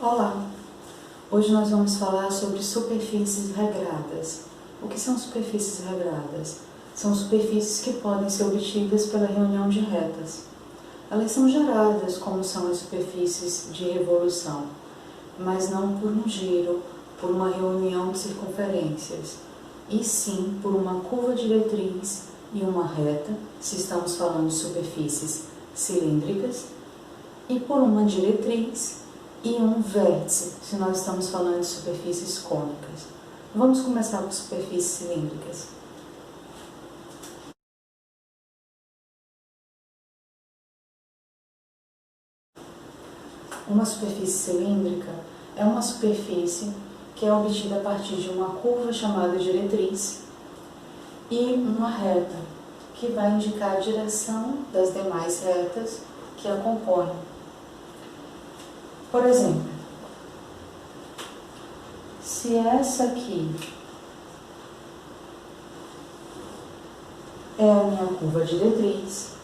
Olá! Hoje nós vamos falar sobre superfícies regradas. O que são superfícies regradas? São superfícies que podem ser obtidas pela reunião de retas. Elas são geradas como são as superfícies de revolução, mas não por um giro, por uma reunião de circunferências, e sim por uma curva diretriz e uma reta, se estamos falando de superfícies cilíndricas, e por uma diretriz e um vértice, se nós estamos falando de superfícies cônicas. Vamos começar com superfícies cilíndricas. Uma superfície cilíndrica é uma superfície que é obtida a partir de uma curva chamada diretriz e uma reta, que vai indicar a direção das demais retas que a compõem. Por exemplo, se essa aqui é a minha curva diretriz,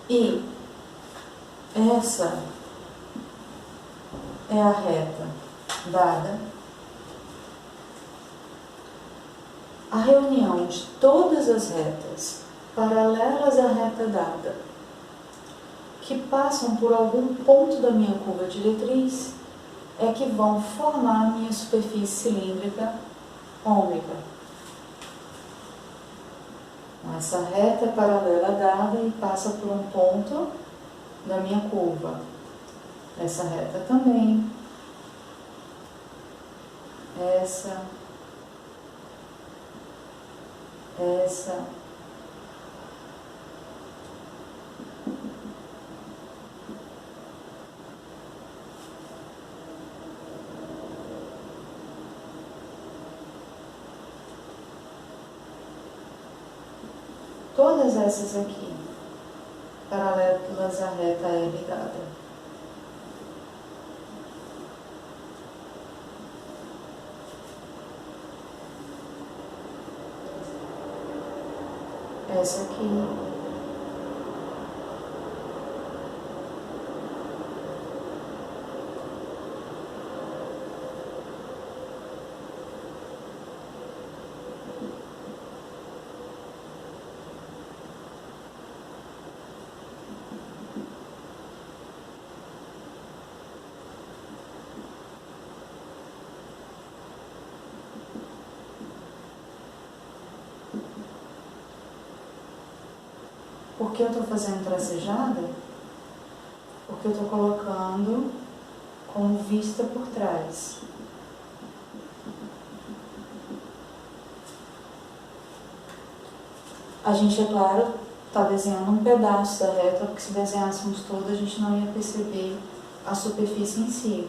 e essa é a reta dada, a reunião de todas as retas paralelas à reta dada, que passam por algum ponto da minha curva diretriz, é que vão formar a minha superfície cilíndrica ômega. Essa reta é paralela dada e passa por um ponto da minha curva. Essa reta também. Essa. Todas essas aqui, paralelas à reta L dada. Essa aqui. Por que eu estou fazendo tracejada? Porque eu estou colocando com vista por trás. A gente, é claro, está desenhando um pedaço da reta, porque se desenhássemos toda, a gente não ia perceber a superfície em si.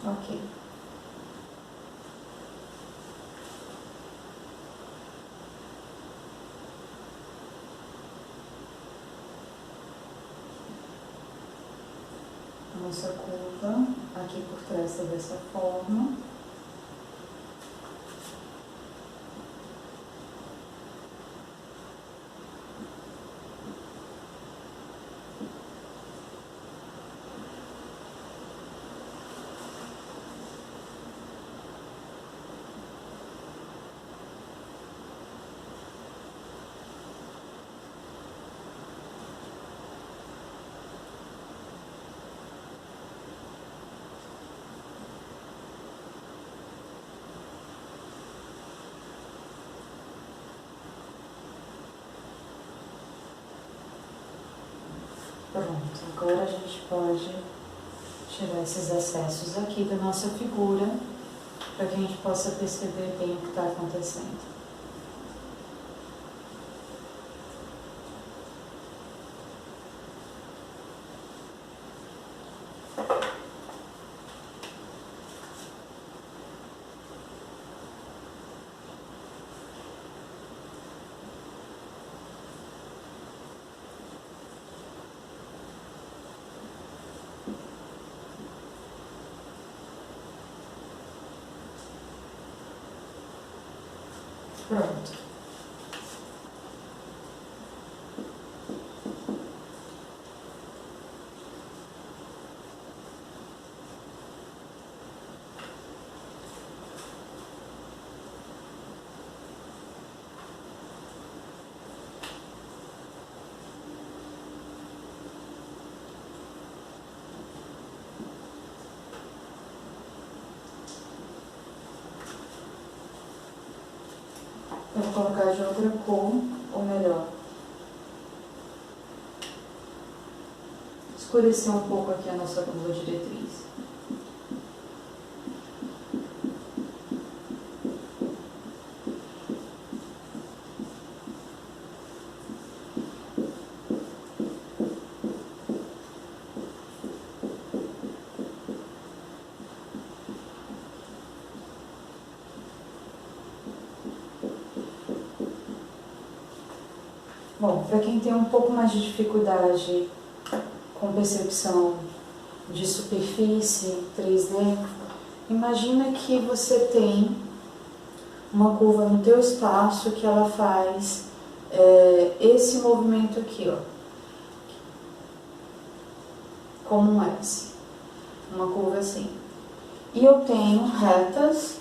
Ok. Nossa curva aqui por trás está dessa forma. Pronto, agora a gente pode Tirar esses excessos aqui da nossa figura, para que a gente possa perceber bem o que está acontecendo. Pronto. Eu vou colocar de outra cor, ou melhor, escurecer um pouco aqui a nossa curva diretriz. Bom, para quem tem um pouco mais de dificuldade com percepção de superfície 3D, imagina que você tem uma curva no teu espaço que ela faz esse movimento aqui, ó, como um S, uma curva assim. E eu tenho retas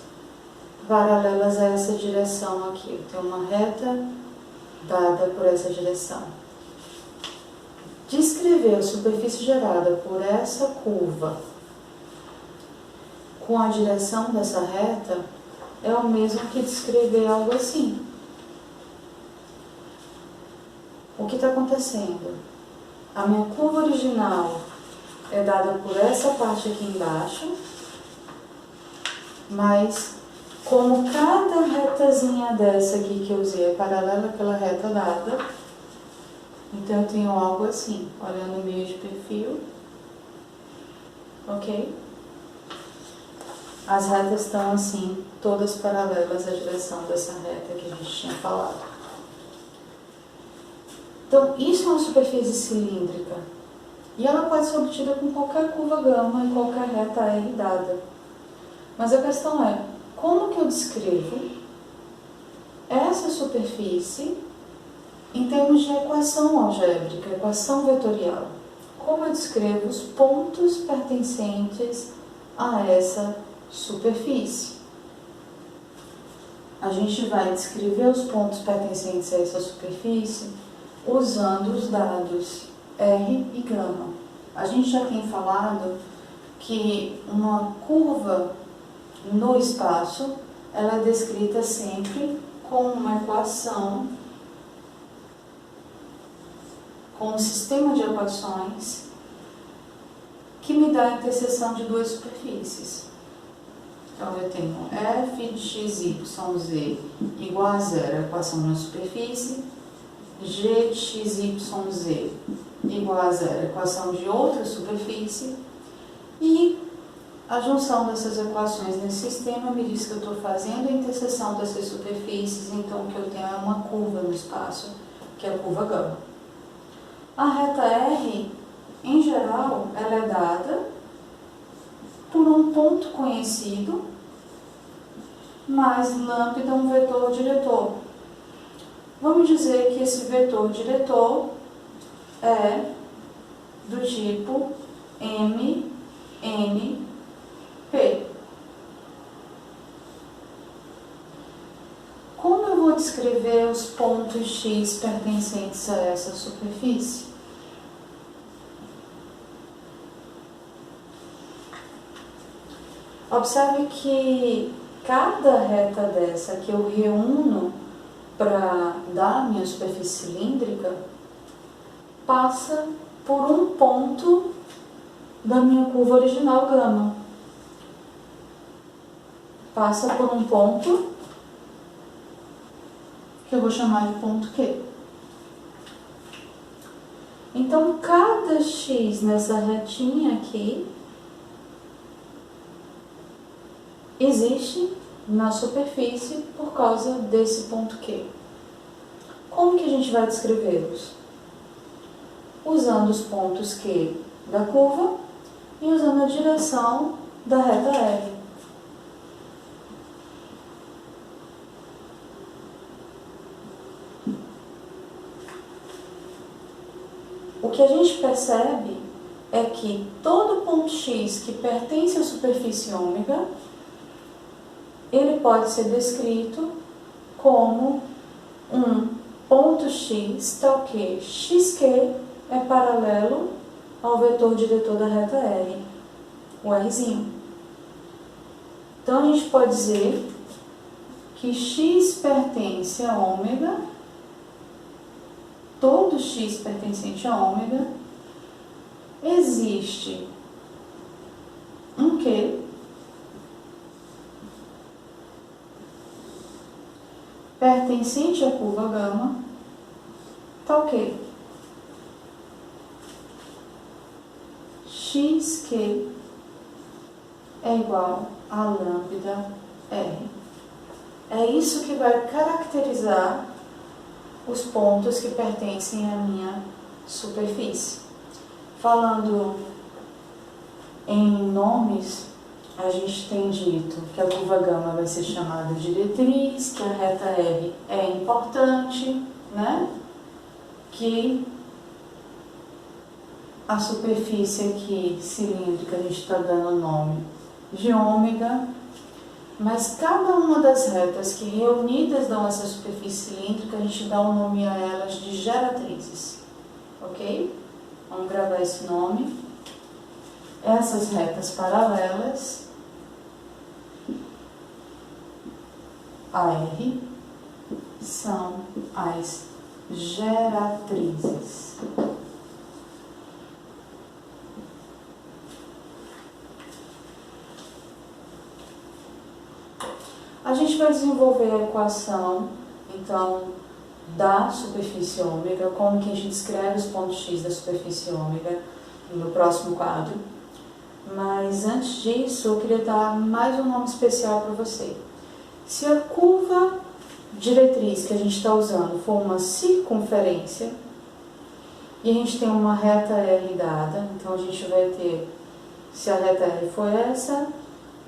paralelas a essa direção aqui. Eu tenho uma reta dada por essa direção. Descrever a superfície gerada por essa curva com a direção dessa reta é o mesmo que descrever algo assim. O que está acontecendo? A minha curva original é dada por essa parte aqui embaixo, mas como cada retazinha dessa aqui que eu usei é paralela àquela reta dada, então eu tenho algo assim, olhando o meio de perfil, ok? As retas estão assim, todas paralelas à direção dessa reta que a gente tinha falado. Então, isso é uma superfície cilíndrica, e ela pode ser obtida com qualquer curva gama e qualquer reta R dada. Mas a questão é, como que eu descrevo essa superfície em termos de equação algébrica, equação vetorial? Como eu descrevo os pontos pertencentes a essa superfície? A gente vai descrever os pontos pertencentes a essa superfície usando os dados R e gama. A gente já tem falado que uma curva no espaço, ela é descrita sempre com uma equação, com um sistema de equações que me dá a interseção de duas superfícies. Então, eu tenho f de x, y, z igual a zero, a equação de uma superfície, g de x, y, z igual a zero, a equação de outra superfície, e a junção dessas equações nesse sistema me diz que eu estou fazendo a interseção dessas superfícies, então o que eu tenho é uma curva no espaço, que é a curva gama. A reta R, em geral, ela é dada por um ponto conhecido, mais lambda um vetor diretor. Vamos dizer que esse vetor diretor é do tipo M, N, P. Como eu vou descrever os pontos X pertencentes a essa superfície? Observe que cada reta dessa que eu reúno para dar a minha superfície cilíndrica passa por um ponto da minha curva original gama. Passa por um ponto que eu vou chamar de ponto Q. Então, cada x nessa retinha aqui existe na superfície por causa desse ponto Q. Como que a gente vai descrevê-los? Usando os pontos Q da curva e usando a direção da reta R. O que a gente percebe é que todo ponto x que pertence à superfície ômega, ele pode ser descrito como um ponto x tal que xq é paralelo ao vetor diretor da reta R, o Rzinho. Então a gente pode dizer que x pertence a ômega, todo x pertencente a ômega, existe um Q pertencente à curva gama, tal que xq é igual a lambda R. É isso que vai caracterizar os pontos que pertencem à minha superfície. Falando em nomes, a gente tem dito que a curva gama vai ser chamada de diretriz, que a reta R é importante, né? Que a superfície aqui cilíndrica a gente está dando o nome de ômega, mas cada uma das retas que reunidas dão essa superfície cilíndrica, a gente dá o nome a elas de geratrizes, ok? Vamos gravar esse nome. Essas retas paralelas a R são as geratrizes. A gente vai desenvolver a equação, então, da superfície ômega, como que a gente escreve os pontos x da superfície ômega no próximo quadro. Mas antes disso, eu queria dar mais um nome especial para você. Se a curva diretriz que a gente está usando for uma circunferência, e a gente tem uma reta R dada, então a gente vai ter, se a reta R for essa,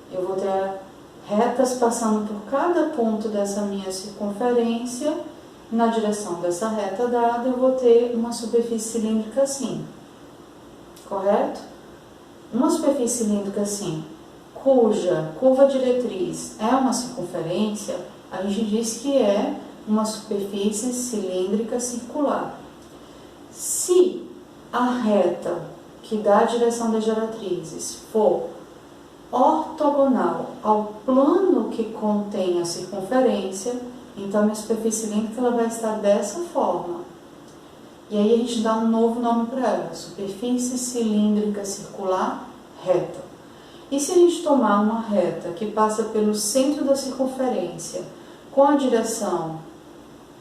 eu vou ter retas passando por cada ponto dessa minha circunferência, na direção dessa reta dada, eu vou ter uma superfície cilíndrica assim, correto? Uma superfície cilíndrica assim, cuja curva diretriz é uma circunferência, a gente diz que é uma superfície cilíndrica circular. Se a reta que dá a direção das geratrizes for ortogonal ao plano que contém a circunferência, então a minha superfície cilíndrica ela vai estar dessa forma. E aí a gente dá um novo nome para ela, superfície cilíndrica circular reta. E se a gente tomar uma reta que passa pelo centro da circunferência com a direção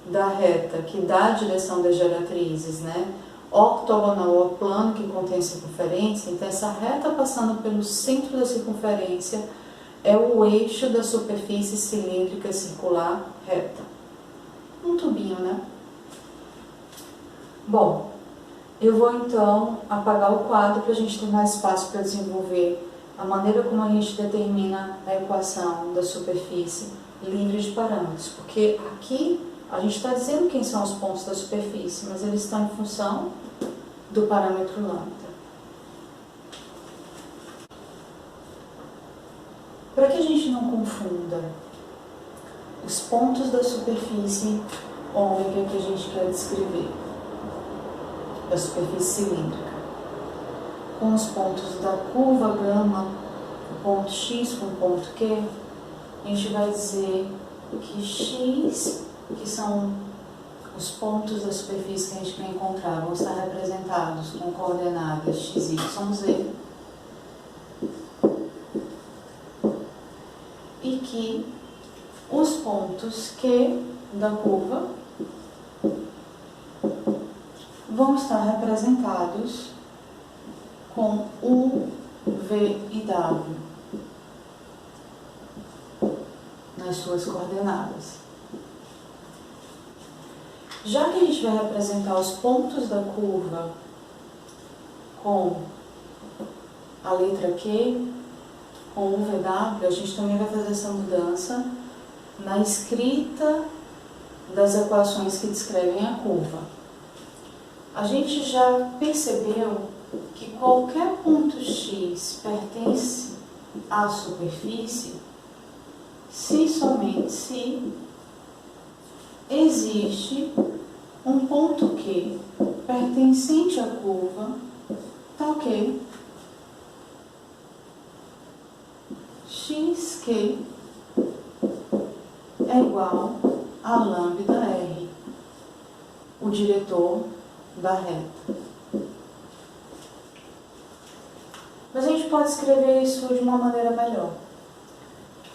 da reta que dá a direção das geratrizes, né, ortogonal ao plano que contém a circunferência, então essa reta passando pelo centro da circunferência é o eixo da superfície cilíndrica circular reta. Um tubinho, né? Bom, eu vou então apagar o quadro para a gente ter mais espaço para desenvolver a maneira como a gente determina a equação da superfície livre de parâmetros, porque aqui a gente está dizendo quem são os pontos da superfície, mas eles estão em função do parâmetro lambda. Para que a gente não confunda os pontos da superfície ômega que a gente quer descrever, da superfície cilíndrica, com os pontos da curva gama, o ponto x com o ponto q, a gente vai dizer que x, que são os pontos da superfície que a gente quer encontrar, vão estar representados com coordenadas x, y, z, que os pontos Q da curva vão estar representados com U, V e W nas suas coordenadas. Já que a gente vai representar os pontos da curva com a letra Q, com o VW, a gente também vai fazer essa mudança na escrita das equações que descrevem a curva. A gente já percebeu que qualquer ponto X pertence à superfície se e somente se existe um ponto Q pertencente à curva, tal que xq é igual a lambda R, o diretor da reta. Mas a gente pode escrever isso de uma maneira melhor.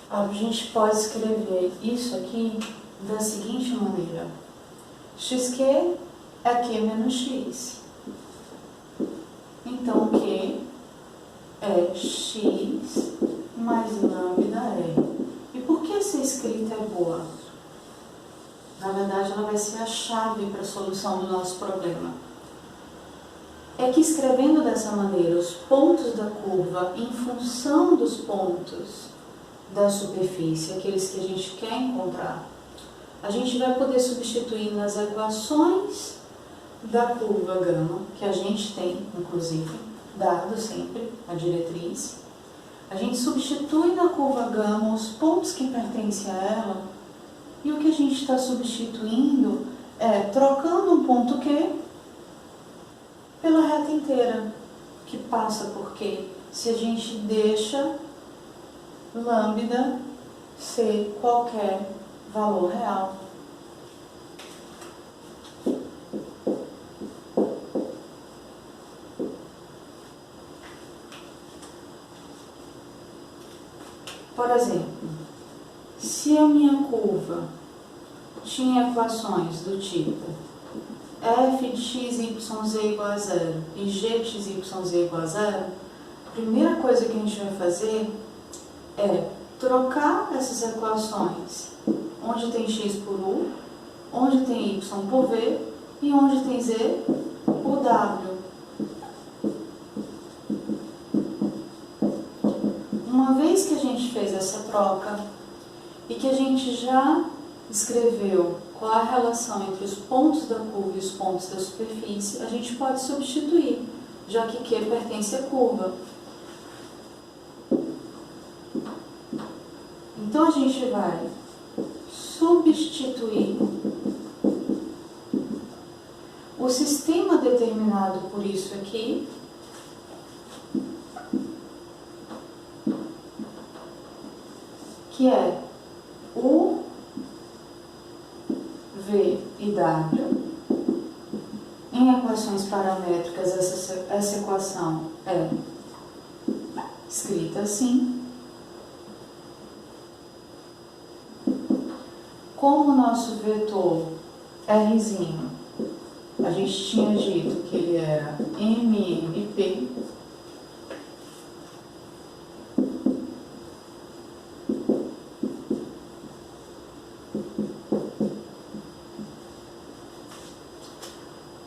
A gente pode escrever isso aqui da seguinte maneira: xq é Q menos x. Então, Q é x mais lambda R. E por que essa escrita é boa? Na verdade, ela vai ser a chave para a solução do nosso problema. É que escrevendo dessa maneira os pontos da curva em função dos pontos da superfície, aqueles que a gente quer encontrar, a gente vai poder substituir nas equações da curva gama, que a gente tem, inclusive, dado sempre a diretriz. A gente substitui na curva gama os pontos que pertencem a ela, e o que a gente está substituindo é trocando um ponto Q pela reta inteira, que passa por Q, se a gente deixa lambda ser qualquer valor real. Por exemplo, se a minha curva tinha equações do tipo f de x, y, z igual a 0 e g de x, y, z igual a 0, a primeira coisa que a gente vai fazer é trocar essas equações onde tem x por u, onde tem y por v e onde tem z por w. Uma vez que a gente fez essa troca e que a gente já escreveu qual é a relação entre os pontos da curva e os pontos da superfície, a gente pode substituir, já que Q pertence à curva. Então a gente vai substituir o sistema determinado por isso aqui que é U, V e W. Em equações paramétricas, essa equação é escrita assim. Como o nosso vetor Rzinho, a gente tinha dito que ele era MNP,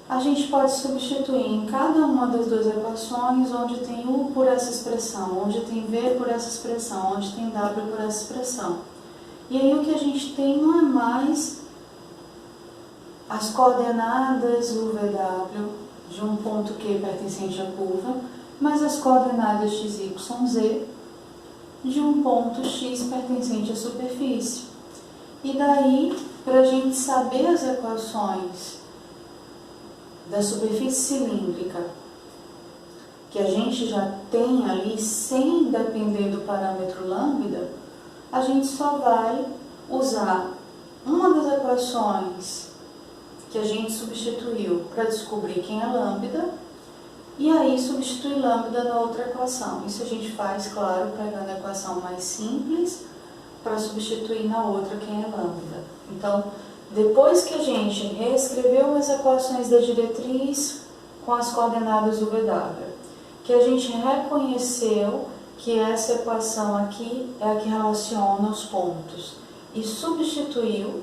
a gente pode substituir em cada uma das duas equações onde tem U por essa expressão, onde tem V por essa expressão, onde tem W por essa expressão. E aí o que a gente tem não é mais as coordenadas UVW de um ponto Q pertencente à curva, mas as coordenadas x, y, z de um ponto X pertencente à superfície. E daí, para a gente saber as equações da superfície cilíndrica que a gente já tem ali, sem depender do parâmetro lambda, a gente só vai usar uma das equações que a gente substituiu para descobrir quem é lambda, e aí substituir lambda na outra equação. Isso a gente faz, claro, pegando a equação mais simples, para substituir na outra, quem é lambda. Então, depois que a gente reescreveu as equações da diretriz com as coordenadas do VW, que a gente reconheceu que essa equação aqui é a que relaciona os pontos e substituiu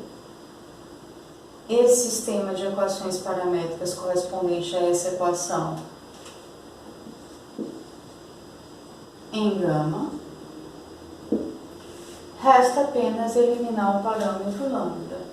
esse sistema de equações paramétricas correspondente a essa equação em gama, resta apenas eliminar o parâmetro lambda.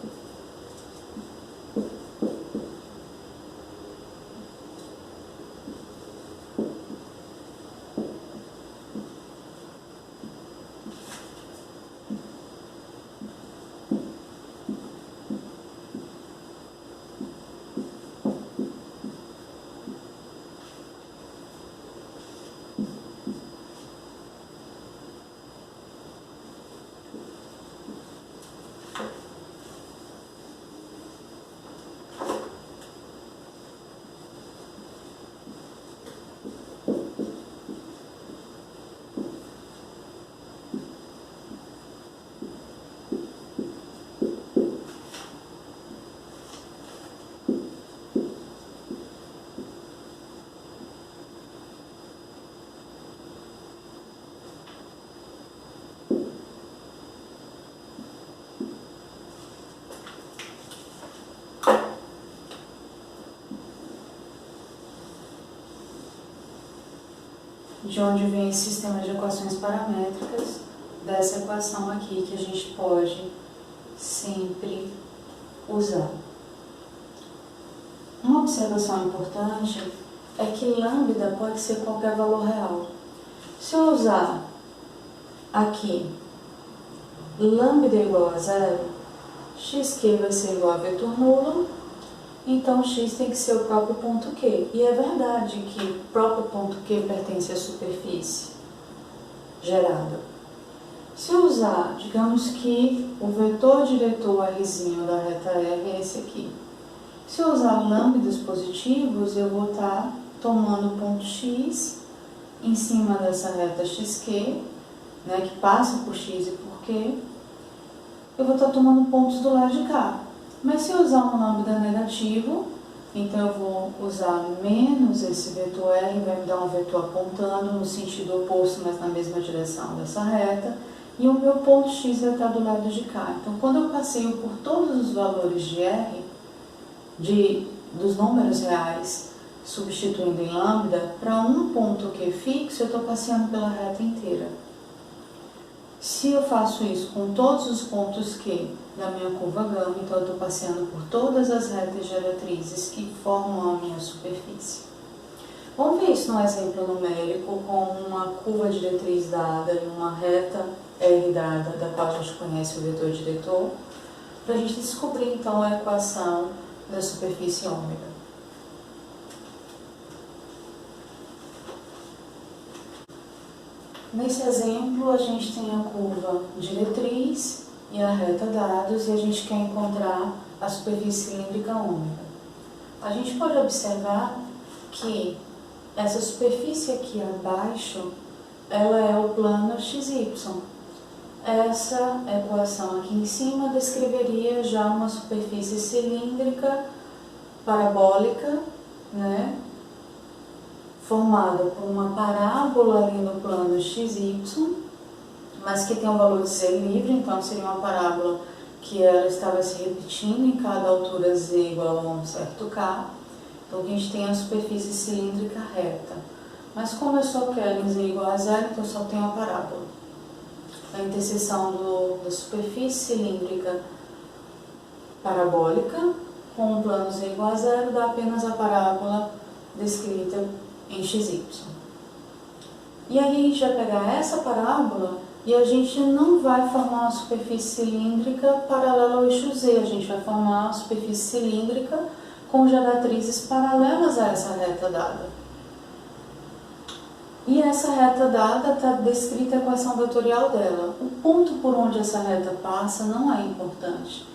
De onde vem esse sistema de equações paramétricas dessa equação aqui que a gente pode sempre usar. Uma observação importante é que lambda pode ser qualquer valor real. Se eu usar aqui lambda igual a zero, xq vai ser igual a vetor nulo, então x tem que ser o próprio ponto Q. E é verdade que o próprio ponto Q pertence à superfície gerada. Se eu usar, digamos que o vetor diretor Rzinho da reta R é esse aqui. Se eu usar lambdas positivos, eu vou estar tomando o ponto x em cima dessa reta xq, né, que passa por x e por q. Eu vou estar tomando pontos do lado de cá. Mas se eu usar um lambda negativo, então eu vou usar menos esse vetor R, vai me dar um vetor apontando no sentido oposto, mas na mesma direção dessa reta, e o meu ponto x vai estar do lado de cá. Então, quando eu passeio por todos os valores de R, dos números reais, substituindo em lambda, para um ponto Q fixo, eu estou passeando pela reta inteira. Se eu faço isso com todos os pontos Q da minha curva gama, então eu estou passeando por todas as retas geratrizes que formam a minha superfície. Vamos ver isso num exemplo numérico com uma curva diretriz dada e uma reta R dada, da qual a gente conhece o vetor diretor, para a gente descobrir então a equação da superfície ômega. Nesse exemplo, a gente tem a curva diretriz e a reta dados e a gente quer encontrar a superfície cilíndrica ômega. A gente pode observar que essa superfície aqui abaixo, ela é o plano XY. Essa equação aqui em cima descreveria já uma superfície cilíndrica parabólica, né, formada por uma parábola ali no plano XY, mas que tem um valor de Z livre, então seria uma parábola que ela estava se repetindo em cada altura Z igual a um certo K. Então, a gente tem a superfície cilíndrica reta. Mas como eu só quero em Z igual a zero, então eu só tenho a parábola. A interseção da superfície cilíndrica parabólica com o plano Z igual a zero dá apenas a parábola descrita em XY. E aí a gente vai pegar essa parábola e a gente não vai formar uma superfície cilíndrica paralela ao eixo Z, a gente vai formar uma superfície cilíndrica com geratrizes paralelas a essa reta dada. E essa reta dada está descrita a equação vetorial dela. O ponto por onde essa reta passa não é importante.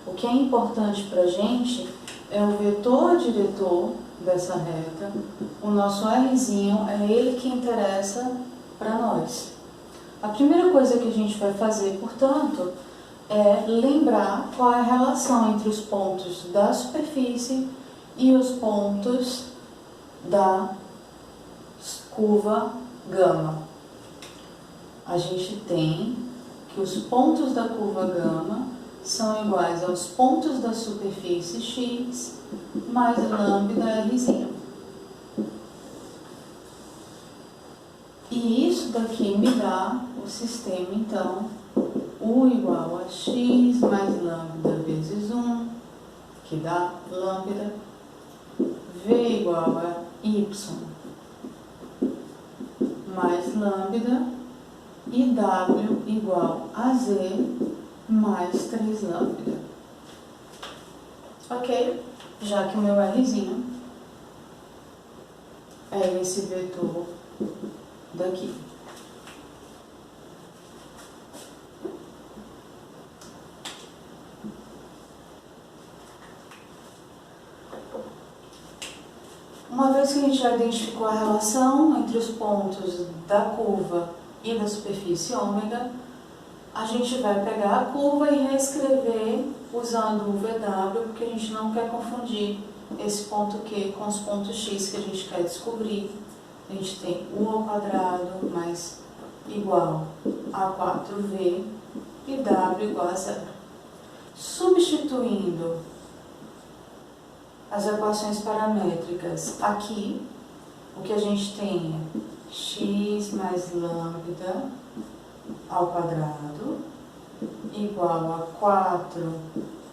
O que é importante para a gente é o vetor diretor dessa reta, o nosso Rzinho, é ele que interessa para nós. A primeira coisa que a gente vai fazer, portanto, é lembrar qual é a relação entre os pontos da superfície e os pontos da curva gama. A gente tem que os pontos da curva gama são iguais aos pontos da superfície x mais lambda rzinho. E isso daqui me dá o sistema, então, U igual a x mais lambda vezes 1, que dá lambda, V igual a y mais lambda e W igual a Z mais 3 lambda. Ok? Já que o meu Rzinho é esse vetor daqui. Uma vez que a gente já identificou a relação entre os pontos da curva e da superfície ômega, a gente vai pegar a curva e reescrever usando o VW, porque a gente não quer confundir esse ponto Q com os pontos X que a gente quer descobrir. A gente tem U ao quadrado mais igual a 4V e W igual a 0. Substituindo as equações paramétricas aqui, o que a gente tem é x mais lambda ao quadrado igual a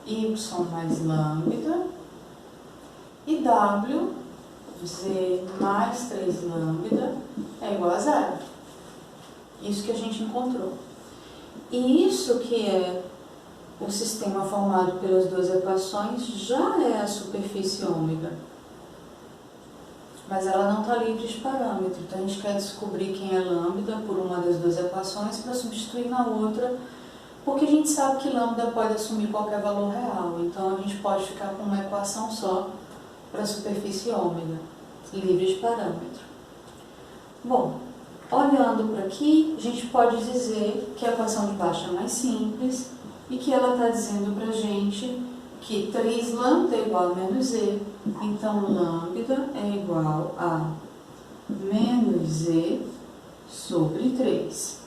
4y mais lambda e w, z mais 3 lambda é igual a 0. Isso que a gente encontrou. E isso que é o sistema formado pelas duas equações já é a superfície ômega. Mas ela não está livre de parâmetro, então a gente quer descobrir quem é lambda por uma das duas equações para substituir na outra, porque a gente sabe que lambda pode assumir qualquer valor real, então a gente pode ficar com uma equação só para a superfície ômega, livre de parâmetro. Bom, olhando para aqui, a gente pode dizer que a equação de baixo é mais simples e que ela está dizendo para a gente que 3 lambda é igual a menos z, então lambda é igual a menos z sobre 3.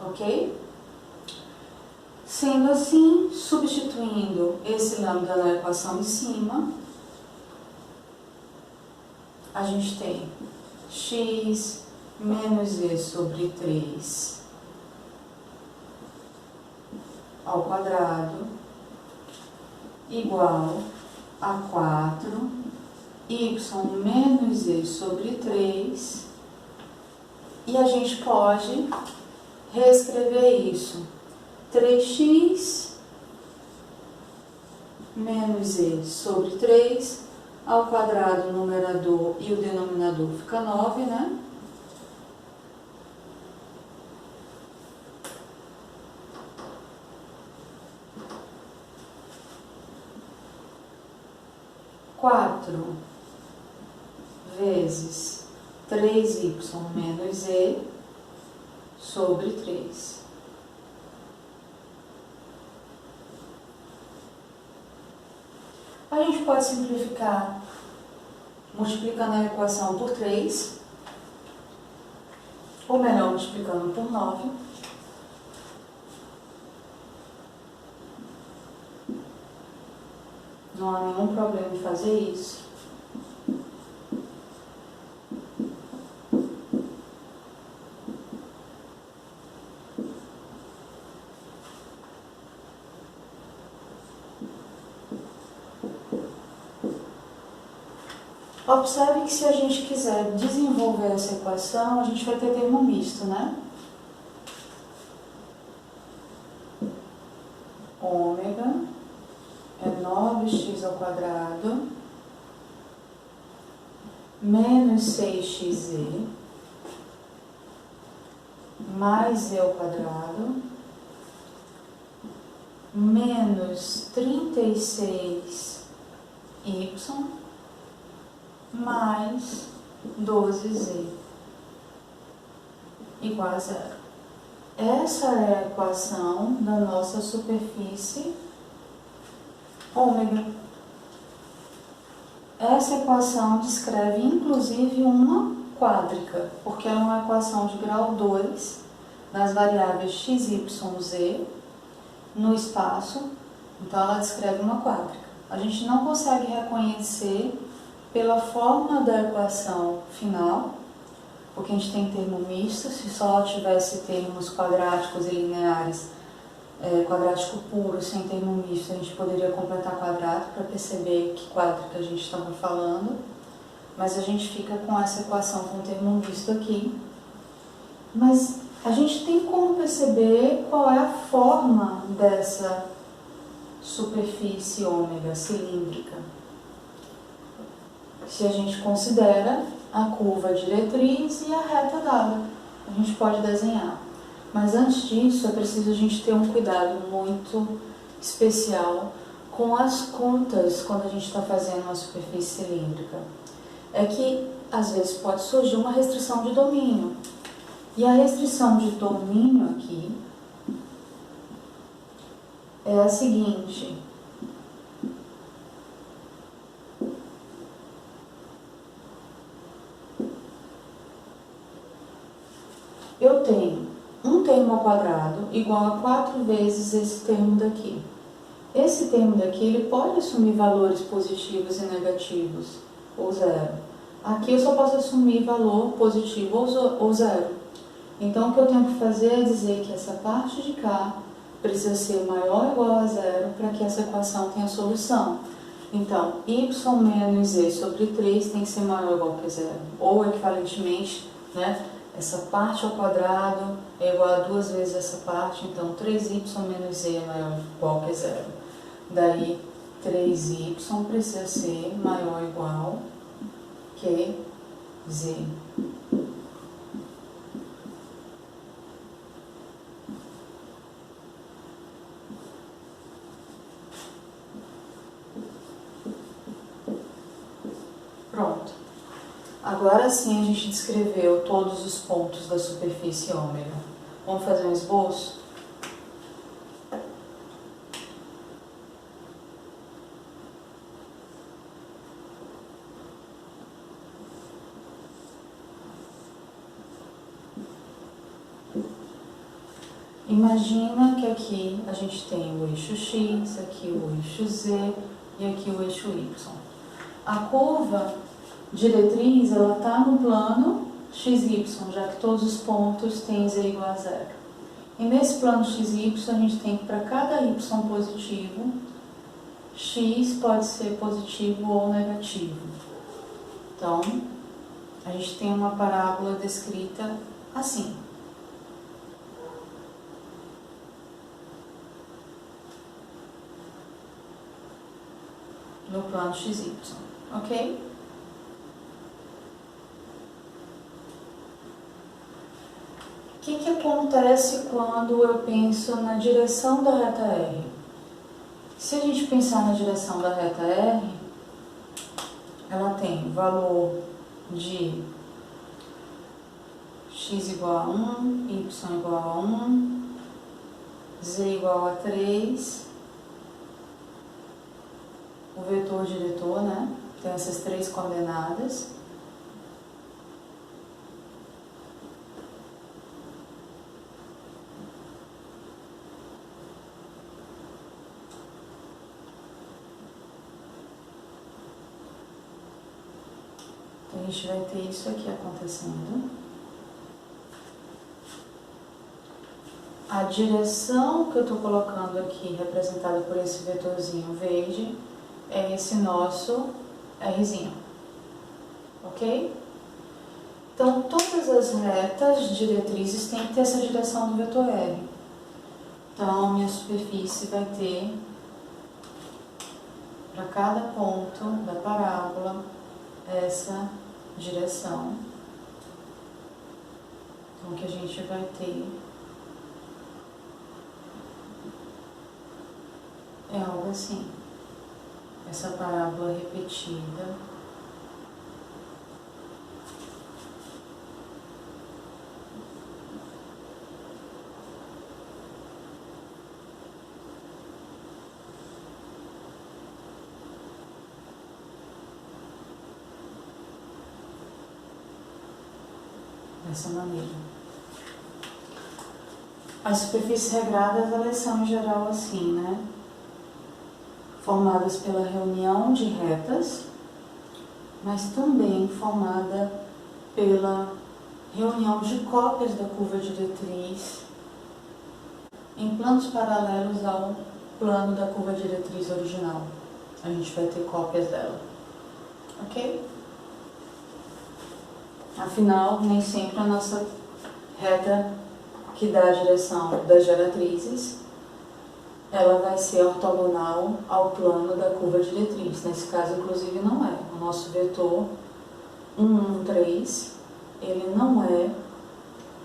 Ok? Sendo assim, substituindo esse lambda na equação de cima, a gente tem x menos z sobre 3 ao quadrado igual a 4 y menos z sobre 3, e a gente pode reescrever isso. 3x menos z sobre 3 ao quadrado, o numerador e o denominador fica 9, né? Quatro vezes 3y menos z sobre 3. A gente pode simplificar multiplicando a equação por 3, ou melhor, multiplicando por 9. Não há nenhum problema em fazer isso. Observe que se a gente quiser desenvolver essa equação, a gente vai ter termo misto, né? Ômega é 9x ao quadrado menos 6xz mais z ao quadrado menos 36y mais 12z. igual a zero. Essa é a equação da nossa superfície ômega. Essa equação descreve inclusive uma quádrica, porque é uma equação de grau 2 nas variáveis x, y, z no espaço, então ela descreve uma quádrica. A gente não consegue reconhecer pela forma da equação final, porque a gente tem termo misto. Se só tivesse termos quadráticos e lineares, quadrático puro, sem termo misto, a gente poderia completar quadrático para perceber que quádrica a gente estava falando, mas a gente fica com essa equação com termo misto aqui. Mas a gente tem como perceber qual é a forma dessa superfície ômega cilíndrica, se a gente considera a curva diretriz e a reta dada. A gente pode desenhar. Mas antes disso, é preciso a gente ter um cuidado muito especial com as contas quando a gente está fazendo uma superfície cilíndrica. É que, às vezes, pode surgir uma restrição de domínio. E a restrição de domínio aqui é a seguinte: eu tenho um termo ao quadrado igual a 4 vezes esse termo daqui. Esse termo daqui ele pode assumir valores positivos e negativos, ou zero. Aqui eu só posso assumir valor positivo ou zero. Então o que eu tenho que fazer é dizer que essa parte de cá precisa ser maior ou igual a zero para que essa equação tenha solução. Então, y menos z sobre 3 tem que ser maior ou igual a zero. Ou equivalentemente, né? Essa parte ao quadrado é igual a 2 vezes essa parte, então 3y menos z é maior ou igual a zero. Daí 3y precisa ser maior ou igual que z. Pronto. Agora sim a gente descreveu todos os pontos da superfície ômega. Vamos fazer um esboço? Imagina que aqui a gente tem o eixo x, aqui o eixo z e aqui o eixo y. A curva diretriz ela está no plano XY, já que todos os pontos têm z igual a zero. E nesse plano XY a gente tem que para cada y positivo, x pode ser positivo ou negativo. Então, a gente tem uma parábola descrita assim. No plano XY, ok? O que acontece quando eu penso na direção da reta R? Se a gente pensar na direção da reta R, ela tem valor de x igual a 1, y igual a 1, z igual a 3, o vetor diretor, né? Tem essas 3 coordenadas. Então, a gente vai ter isso aqui acontecendo. A direção que eu estou colocando aqui, representada por esse vetorzinho verde, é esse nosso Rzinho, ok? Então, todas as retas diretrizes têm que ter essa direção do vetor R. Então, minha superfície vai ter, para cada ponto da parábola, essa direção. Então, o que a gente vai ter é algo assim. Essa parábola repetida. dessa maneira. As superfícies regradas, elas são em geral assim, né? Formadas pela reunião de retas, mas também formada pela reunião de cópias da curva diretriz em planos paralelos ao plano da curva diretriz original. A gente vai ter cópias dela, ok? Afinal, nem sempre a nossa reta que dá a direção das geratrizes, ela vai ser ortogonal ao plano da curva diretriz. Nesse caso, inclusive, não é. O nosso vetor 1, 3, ele não é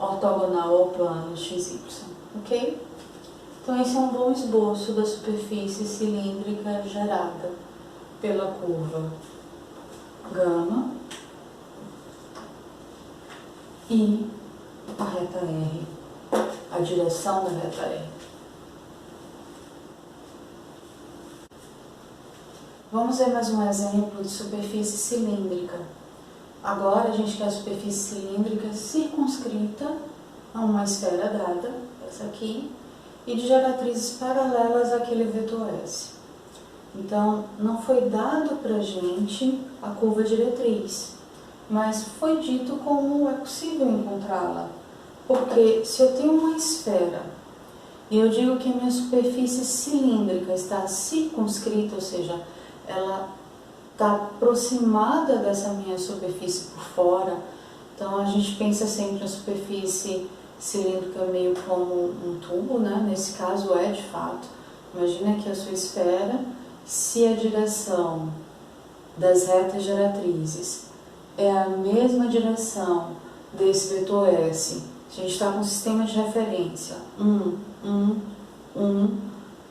ortogonal ao plano XY, ok? Então, esse é um bom esboço da superfície cilíndrica gerada pela curva gama e a reta R, a direção da reta R. Vamos ver mais um exemplo de superfície cilíndrica. Agora a gente quer a superfície cilíndrica circunscrita a uma esfera dada, essa aqui, e de geratrizes paralelas àquele vetor S. Então, não foi dado para a gente a curva diretriz, mas foi dito como é possível encontrá-la. Porque se eu tenho uma esfera e eu digo que a minha superfície cilíndrica está circunscrita, ou seja, ela está aproximada dessa minha superfície por fora, então a gente pensa sempre a superfície cilíndrica meio como um tubo, né? Nesse caso é de fato. Imagina que a sua esfera, se a direção das retas geratrizes é a mesma direção desse vetor S, a gente está com um sistema de referência 1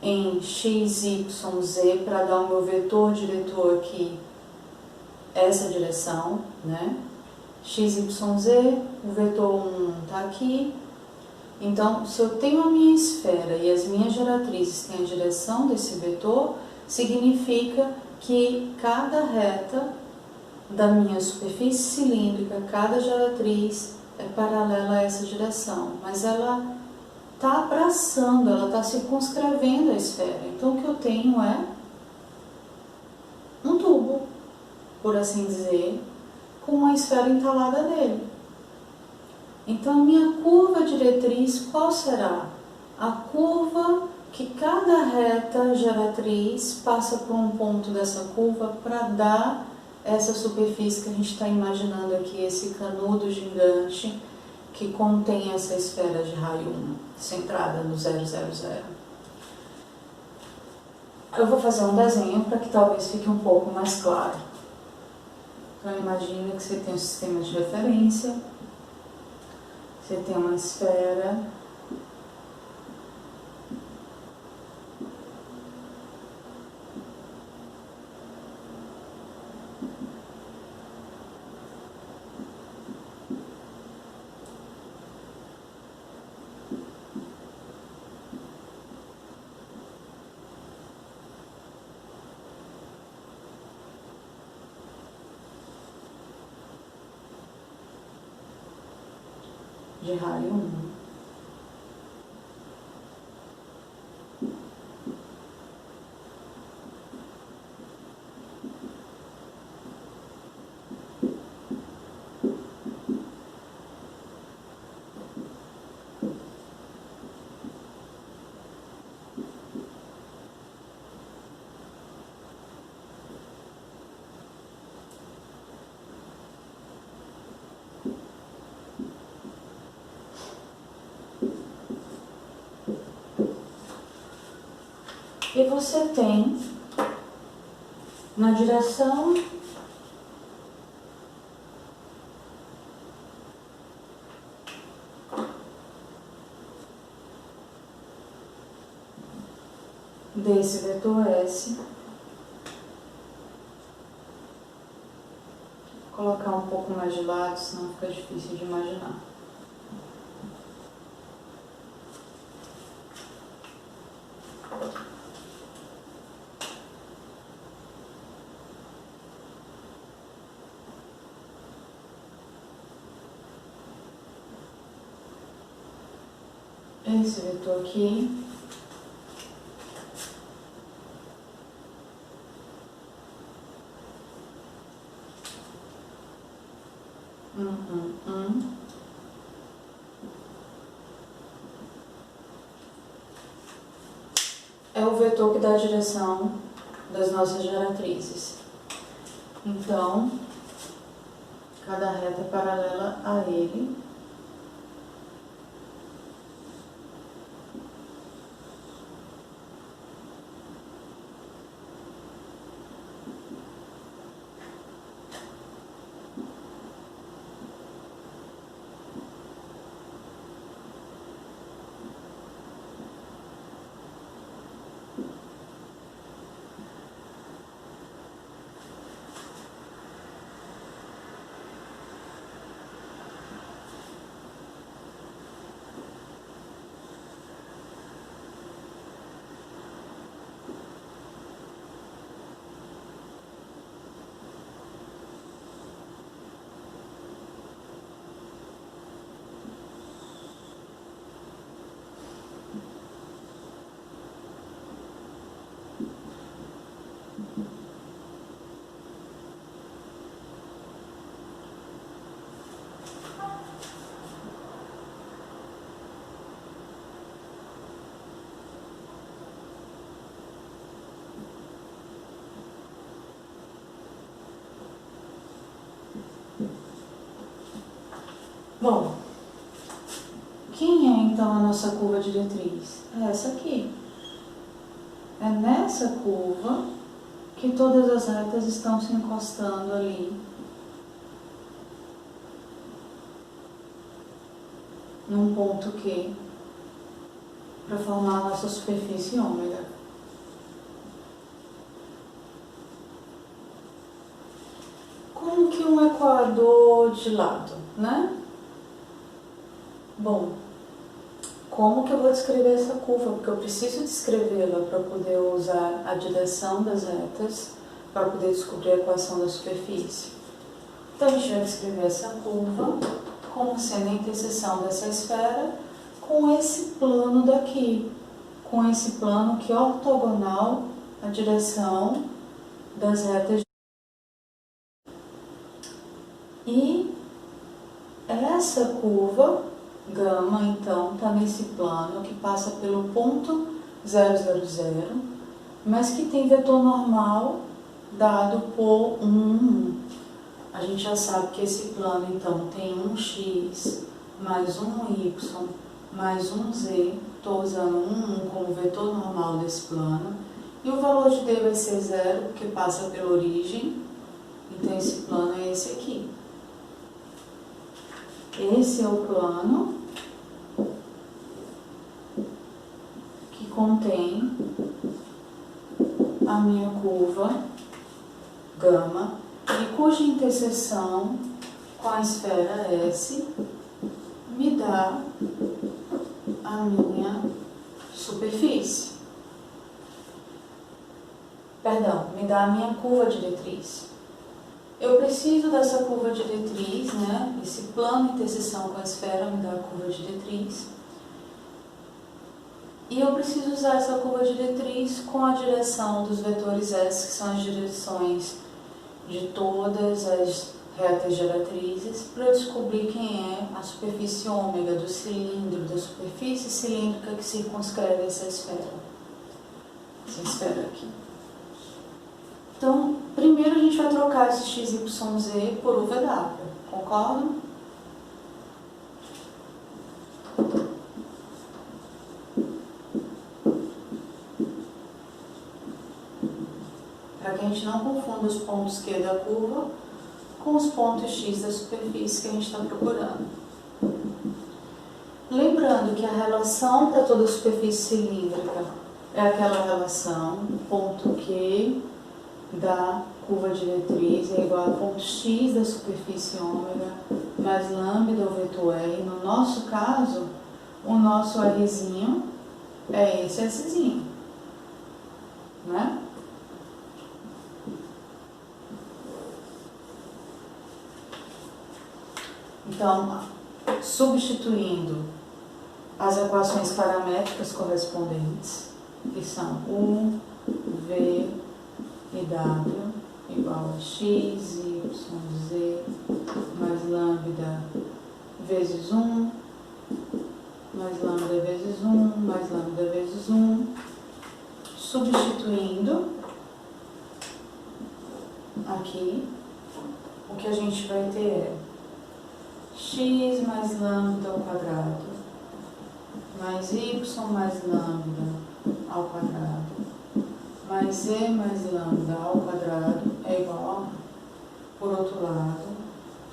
em x, y, z para dar o meu vetor diretor aqui, essa direção, né? x, y, z, o vetor 1 está aqui. Então, se eu tenho a minha esfera e as minhas geratrizes têm a direção desse vetor, significa que cada reta da minha superfície cilíndrica, cada geratriz é paralela a essa direção, mas ela está abraçando, ela está circunscrevendo a esfera. Então, o que eu tenho é um tubo, por assim dizer, com uma esfera entalada nele. Então, a minha curva diretriz, qual será? A curva que cada reta geratriz passa por um ponto dessa curva para dar essa superfície que a gente está imaginando aqui, esse canudo gigante que contém essa esfera de raio 1, centrada no 0, 0, 0. Eu vou fazer um desenho para que talvez fique um pouco mais claro. Então, imagina que você tem um sistema de referência, você tem uma esfera, de raio 1. E você tem, na direção desse vetor S, vou colocar um pouco mais de lado, senão fica difícil de imaginar. esse vetor aqui, é o vetor que dá a direção das nossas geratrizes. Então, cada reta é paralela a ele. Bom, quem é então a nossa curva diretriz? É essa aqui. É nessa curva que todas as retas estão se encostando ali num ponto Q para formar a nossa superfície ômega. Como que um equador de lado, né? Bom, como que eu vou descrever essa curva? Porque eu preciso descrevê-la para poder usar a direção das retas para poder descobrir a equação da superfície. Então a gente vai descrever essa curva como sendo a interseção dessa esfera com esse plano daqui, com esse plano que é ortogonal à direção das retas. E essa curva gama, então, está nesse plano que passa pelo ponto 0, 0, 0, mas que tem vetor normal dado por 1, 1. A gente já sabe que esse plano, então, tem um x mais um y mais um z. Estou usando 1, 1 como vetor normal desse plano. E o valor de d vai ser 0, porque passa pela origem. Então, esse plano é esse aqui. Esse é o plano que contém a minha curva gama e cuja interseção com a esfera S me dá a minha superfície. Perdão, me dá a minha curva diretriz. Eu preciso dessa curva diretriz, né? Esse plano de interseção com a esfera me dá a curva diretriz. E eu preciso usar essa curva diretriz com a direção dos vetores S, que são as direções de todas as retas geratrizes, para eu descobrir quem é a superfície ômega do cilindro, da superfície cilíndrica que circunscreve essa esfera aqui. Então, primeiro a gente vai trocar esse x, y, z por u, v, w, concordam? Para que a gente não confunda os pontos Q da curva com os pontos X da superfície que a gente está procurando. Lembrando que a relação para toda a superfície cilíndrica é aquela relação ponto Q da curva diretriz é igual a ponto x da superfície ômega mais lambda ao vetor R. No nosso caso, o nosso Rzinho é esse Szinho, né? Então, substituindo as equações paramétricas correspondentes, que são U, V e W igual a x, y, z, mais lambda vezes 1, mais lambda vezes 1, mais lambda vezes 1, substituindo aqui, o que a gente vai ter é x mais lambda ao quadrado, mais y mais lambda ao quadrado, mais z mais lambda ao quadrado é igual a 1. Por outro lado,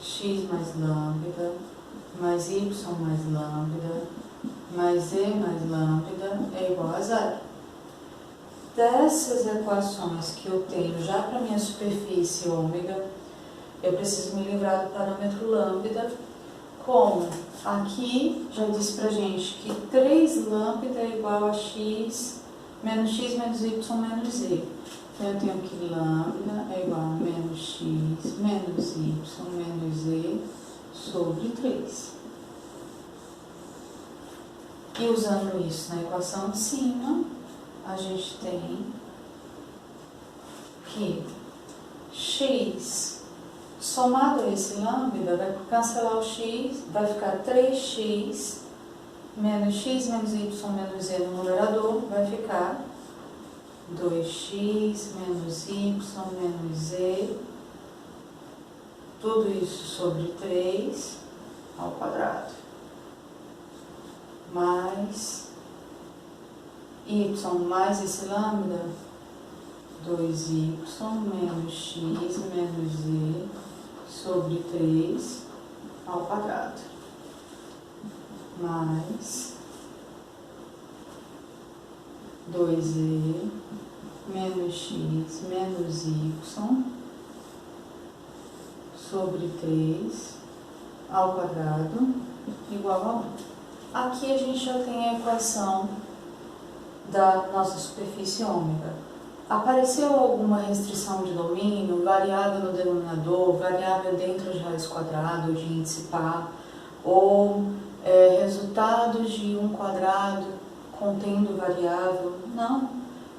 x mais lambda, mais y mais lambda, mais z mais lambda é igual a 0. Dessas equações que eu tenho já para minha superfície ômega, eu preciso me livrar do parâmetro lambda, como aqui já disse pra gente que 3 lambda é igual a x menos y menos z. Então eu tenho que lambda é igual a menos x menos y menos z sobre 3. E usando isso na equação de cima, a gente tem que x somado a esse lambda vai cancelar o x, vai ficar 3x menos x menos y menos z no numerador, vai ficar 2x menos y menos z, tudo isso sobre 3 ao quadrado, mais y mais esse lambda, 2y menos x menos z sobre 3 ao quadrado, mais 2e menos x menos y sobre 3 ao quadrado igual a 1. Aqui a gente já tem a equação da nossa superfície ômega. Apareceu alguma restrição de domínio, variável no denominador, variável dentro de raiz quadrada ou de índice par, ou resultados de um quadrado contendo variável? Não.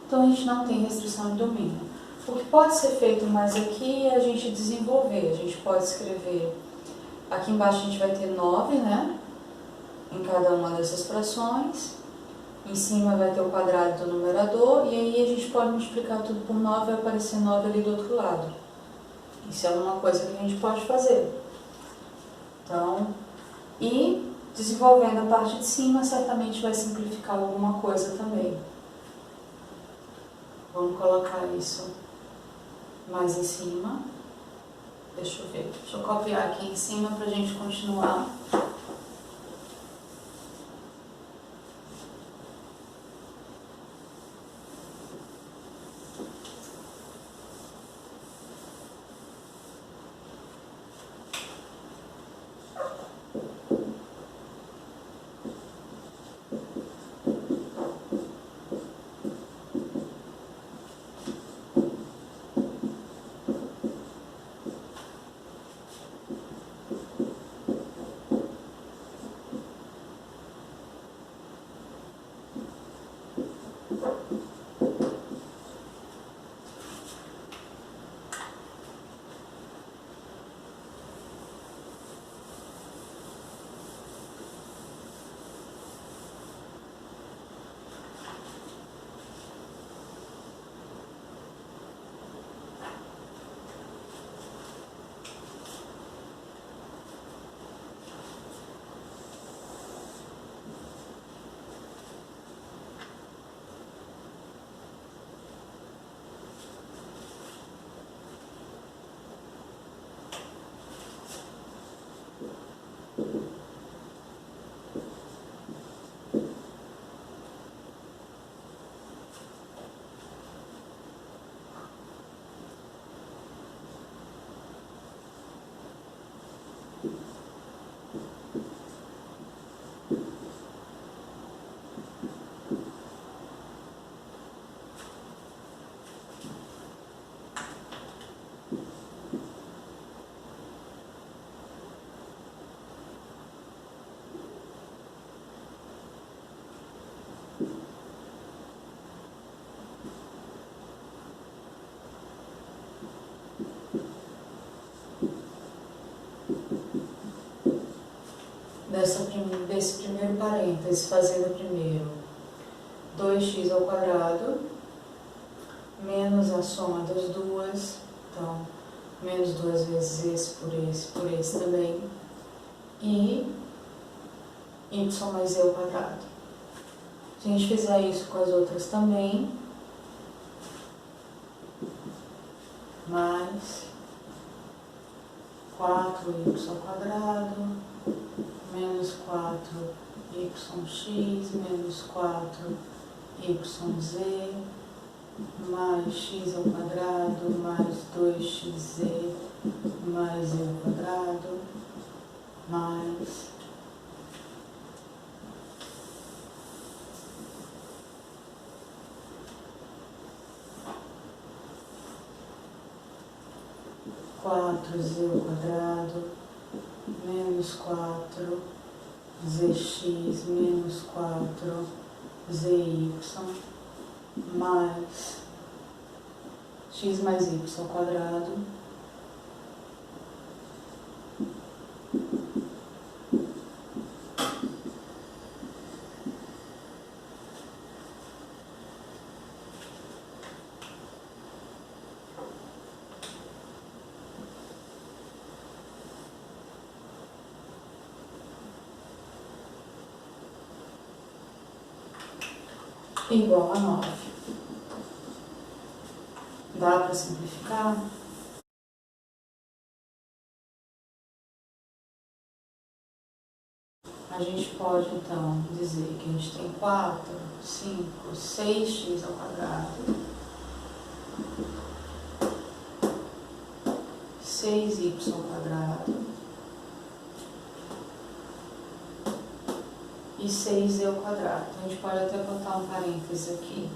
Então a gente não tem restrição de domínio. O que pode ser feito mais aqui é a gente desenvolver. A gente pode escrever, aqui embaixo a gente vai ter 9, né? Em cada uma dessas frações. Em cima vai ter o quadrado do numerador, e aí a gente pode multiplicar tudo por 9 e vai aparecer 9 ali do outro lado. Isso é uma coisa que a gente pode fazer. Então, e desenvolvendo a parte de cima, certamente vai simplificar alguma coisa também. Vamos colocar isso mais em cima. Deixa eu ver. Deixa eu copiar aqui em cima para a gente continuar. desse primeiro parêntese, fazendo primeiro 2x ao quadrado, menos a soma das duas, então, menos 2 vezes esse por esse também, e y mais z ao quadrado. Se a gente fizer isso com as outras também, mais 4y ao quadrado, menos 4yx, menos 4yz, mais x ao quadrado, mais 2xz, mais z ao quadrado, mais 4z ao quadrado, menos 4zx, menos 4zy, mais x mais y ao quadrado, igual a 9. Dá para simplificar? A gente pode, então, dizer que a gente tem 4, 5, 6x ao quadrado, 6y ao quadrado e 6z ao quadrado. Então, a gente pode até botar um parêntese aqui.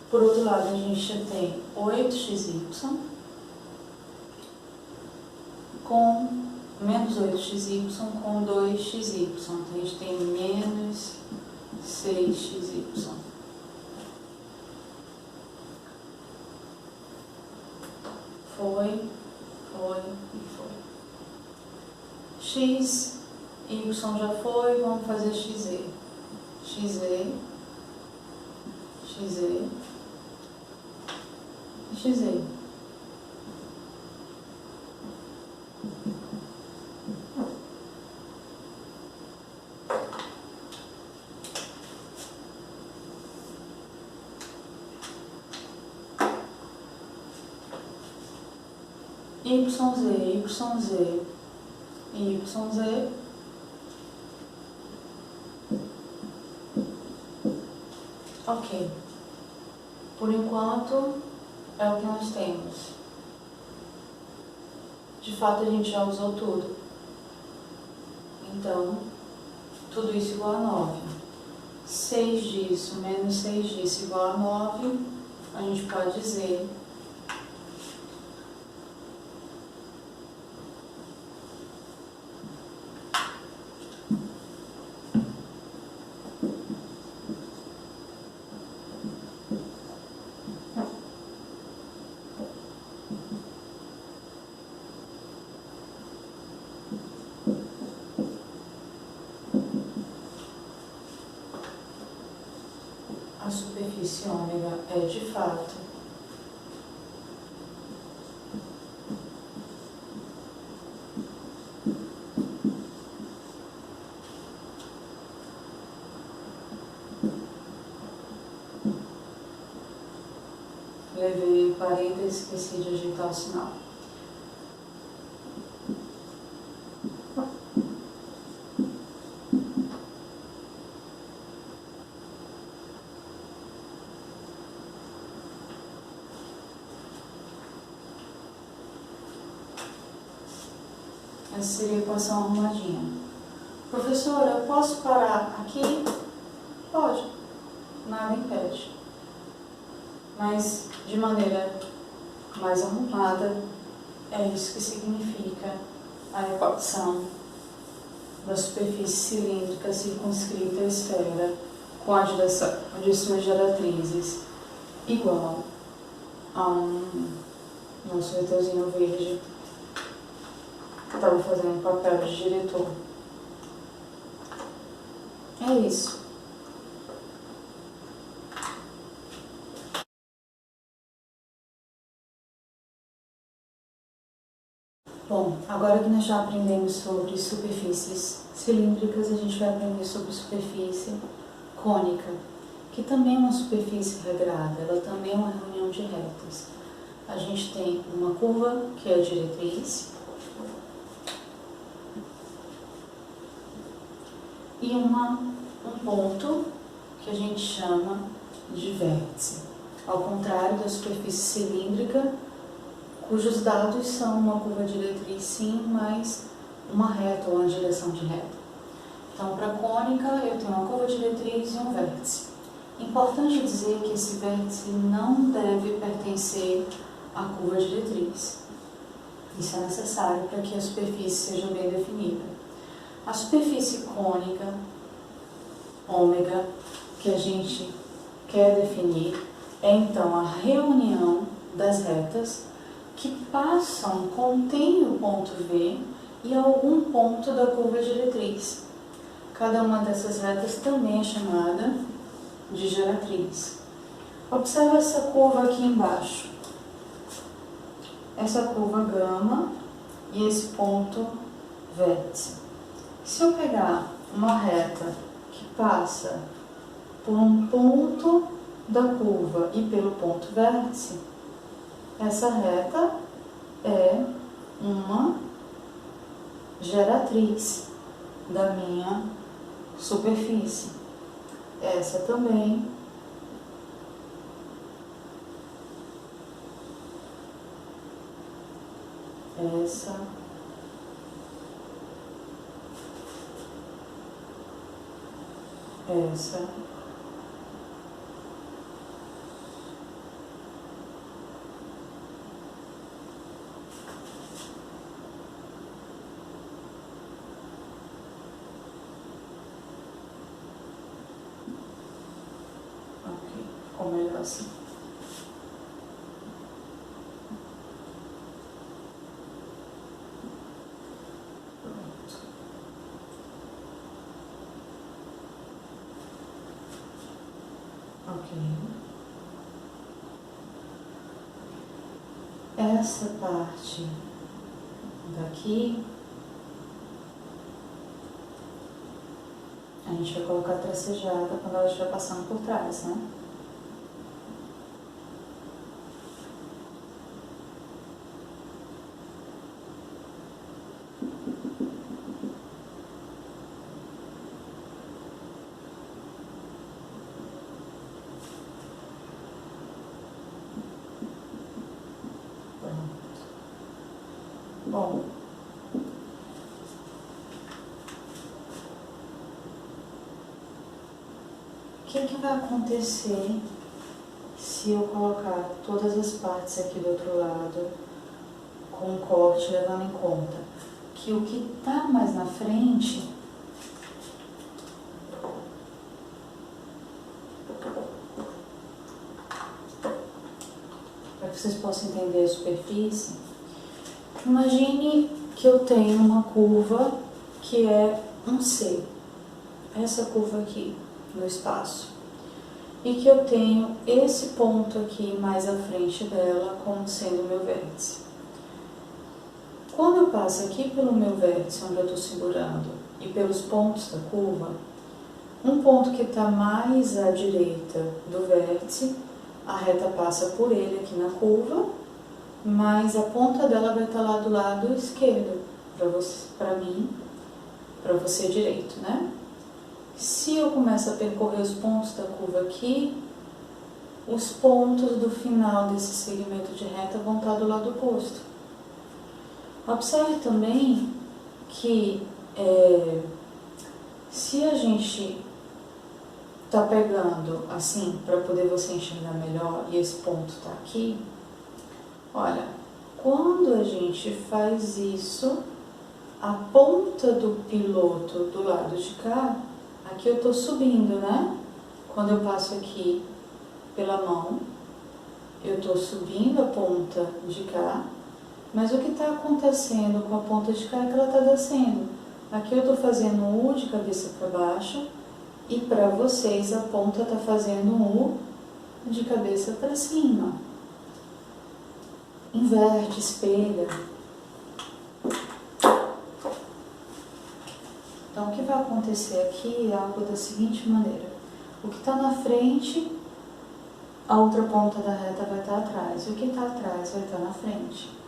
Por outro lado, a gente já tem 8xy com menos 8xy com 2xy. Então, a gente tem menos 6xy. Foi e foi. X, y já foi, vamos fazer xz. xz YZ. Ok. Por enquanto, é o que nós temos. De fato, a gente já usou tudo. Então, tudo isso igual a 9. 6 disso menos 6 disso igual a 9. A gente pode dizer a superfície ômega é de fato levei parênteses e esqueci de ajeitar o sinal. Essa seria a equação arrumadinha. Professora, eu posso parar aqui? Pode, nada impede. Mas de maneira mais arrumada, é isso que significa a equação da superfície cilíndrica circunscrita à esfera com a direção de suas diretrizes igual nosso reitorzinho verde estava fazendo papel de diretor. É isso. Bom, agora que nós já aprendemos sobre superfícies cilíndricas, a gente vai aprender sobre superfície cônica, que também é uma superfície regrada, ela também é uma reunião de retas. A gente tem uma curva, que é a diretriz, e um ponto, que a gente chama de vértice. Ao contrário da superfície cilíndrica, cujos dados são uma curva diretriz sim, mas uma reta ou uma direção de reta. Então, para a cônica, eu tenho uma curva diretriz e um vértice. Importante dizer que esse vértice não deve pertencer à curva diretriz. Isso é necessário para que a superfície seja bem definida. A superfície cônica, ômega, que a gente quer definir, é então a reunião das retas que passam, contém o ponto V e algum ponto da curva diretriz. Cada uma dessas retas também é chamada de geratriz. Observe essa curva aqui embaixo. Essa curva gama e esse ponto vértice. Se eu pegar uma reta que passa por um ponto da curva e pelo ponto vértice, essa reta é uma geratriz da minha superfície. Essa também essa ok, ficou melhor assim. Ok. Essa parte daqui a gente vai colocar tracejada quando ela estiver passando por trás, né? Bom, o que vai acontecer se eu colocar todas as partes aqui do outro lado com um corte, levando em conta que o que está mais na frente para que vocês possam entender a superfície? Imagine que eu tenho uma curva que é um C, essa curva aqui no espaço, e que eu tenho esse ponto aqui mais à frente dela como sendo o meu vértice. Quando eu passo aqui pelo meu vértice, onde eu estou segurando, e pelos pontos da curva, um ponto que está mais à direita do vértice, a reta passa por ele aqui na curva, mas a ponta dela vai estar lá do lado esquerdo, para mim, para você direito, né? Se eu começo a percorrer os pontos da curva aqui, os pontos do final desse segmento de reta vão estar do lado oposto. Observe também que se a gente está pegando assim, para poder você enxergar melhor, e esse ponto está aqui, olha, quando a gente faz isso, a ponta do piloto do lado de cá, aqui eu estou subindo, né? Quando eu passo aqui pela mão, eu estou subindo a ponta de cá, mas o que está acontecendo com a ponta de cá é que ela está descendo. Aqui eu estou fazendo um U de cabeça para baixo e para vocês a ponta está fazendo um U de cabeça para cima. Inverte, espelha. Então, o que vai acontecer aqui é algo da seguinte maneira. O que está na frente, a outra ponta da reta vai estar atrás. E o que está atrás vai estar na frente.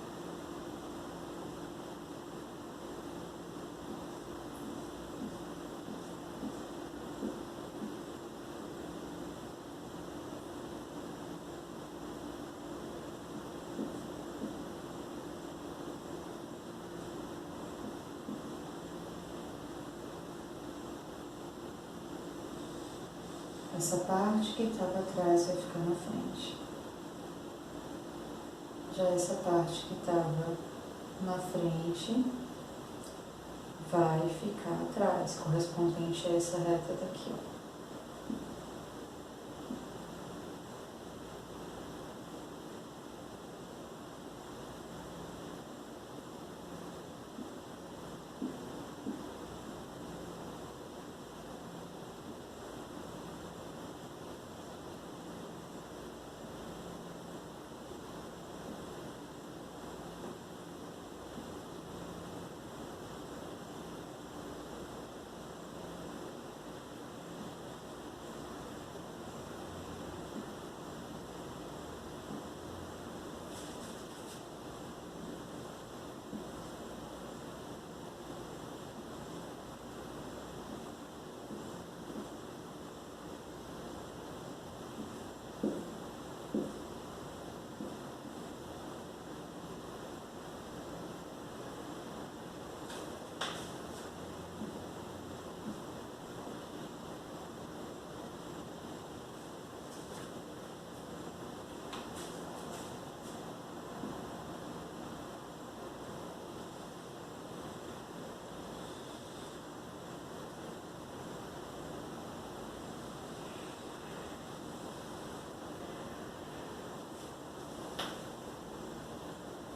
Essa parte que estava atrás vai ficar na frente. Já essa parte que estava na frente vai ficar atrás, correspondente a essa reta daqui, ó.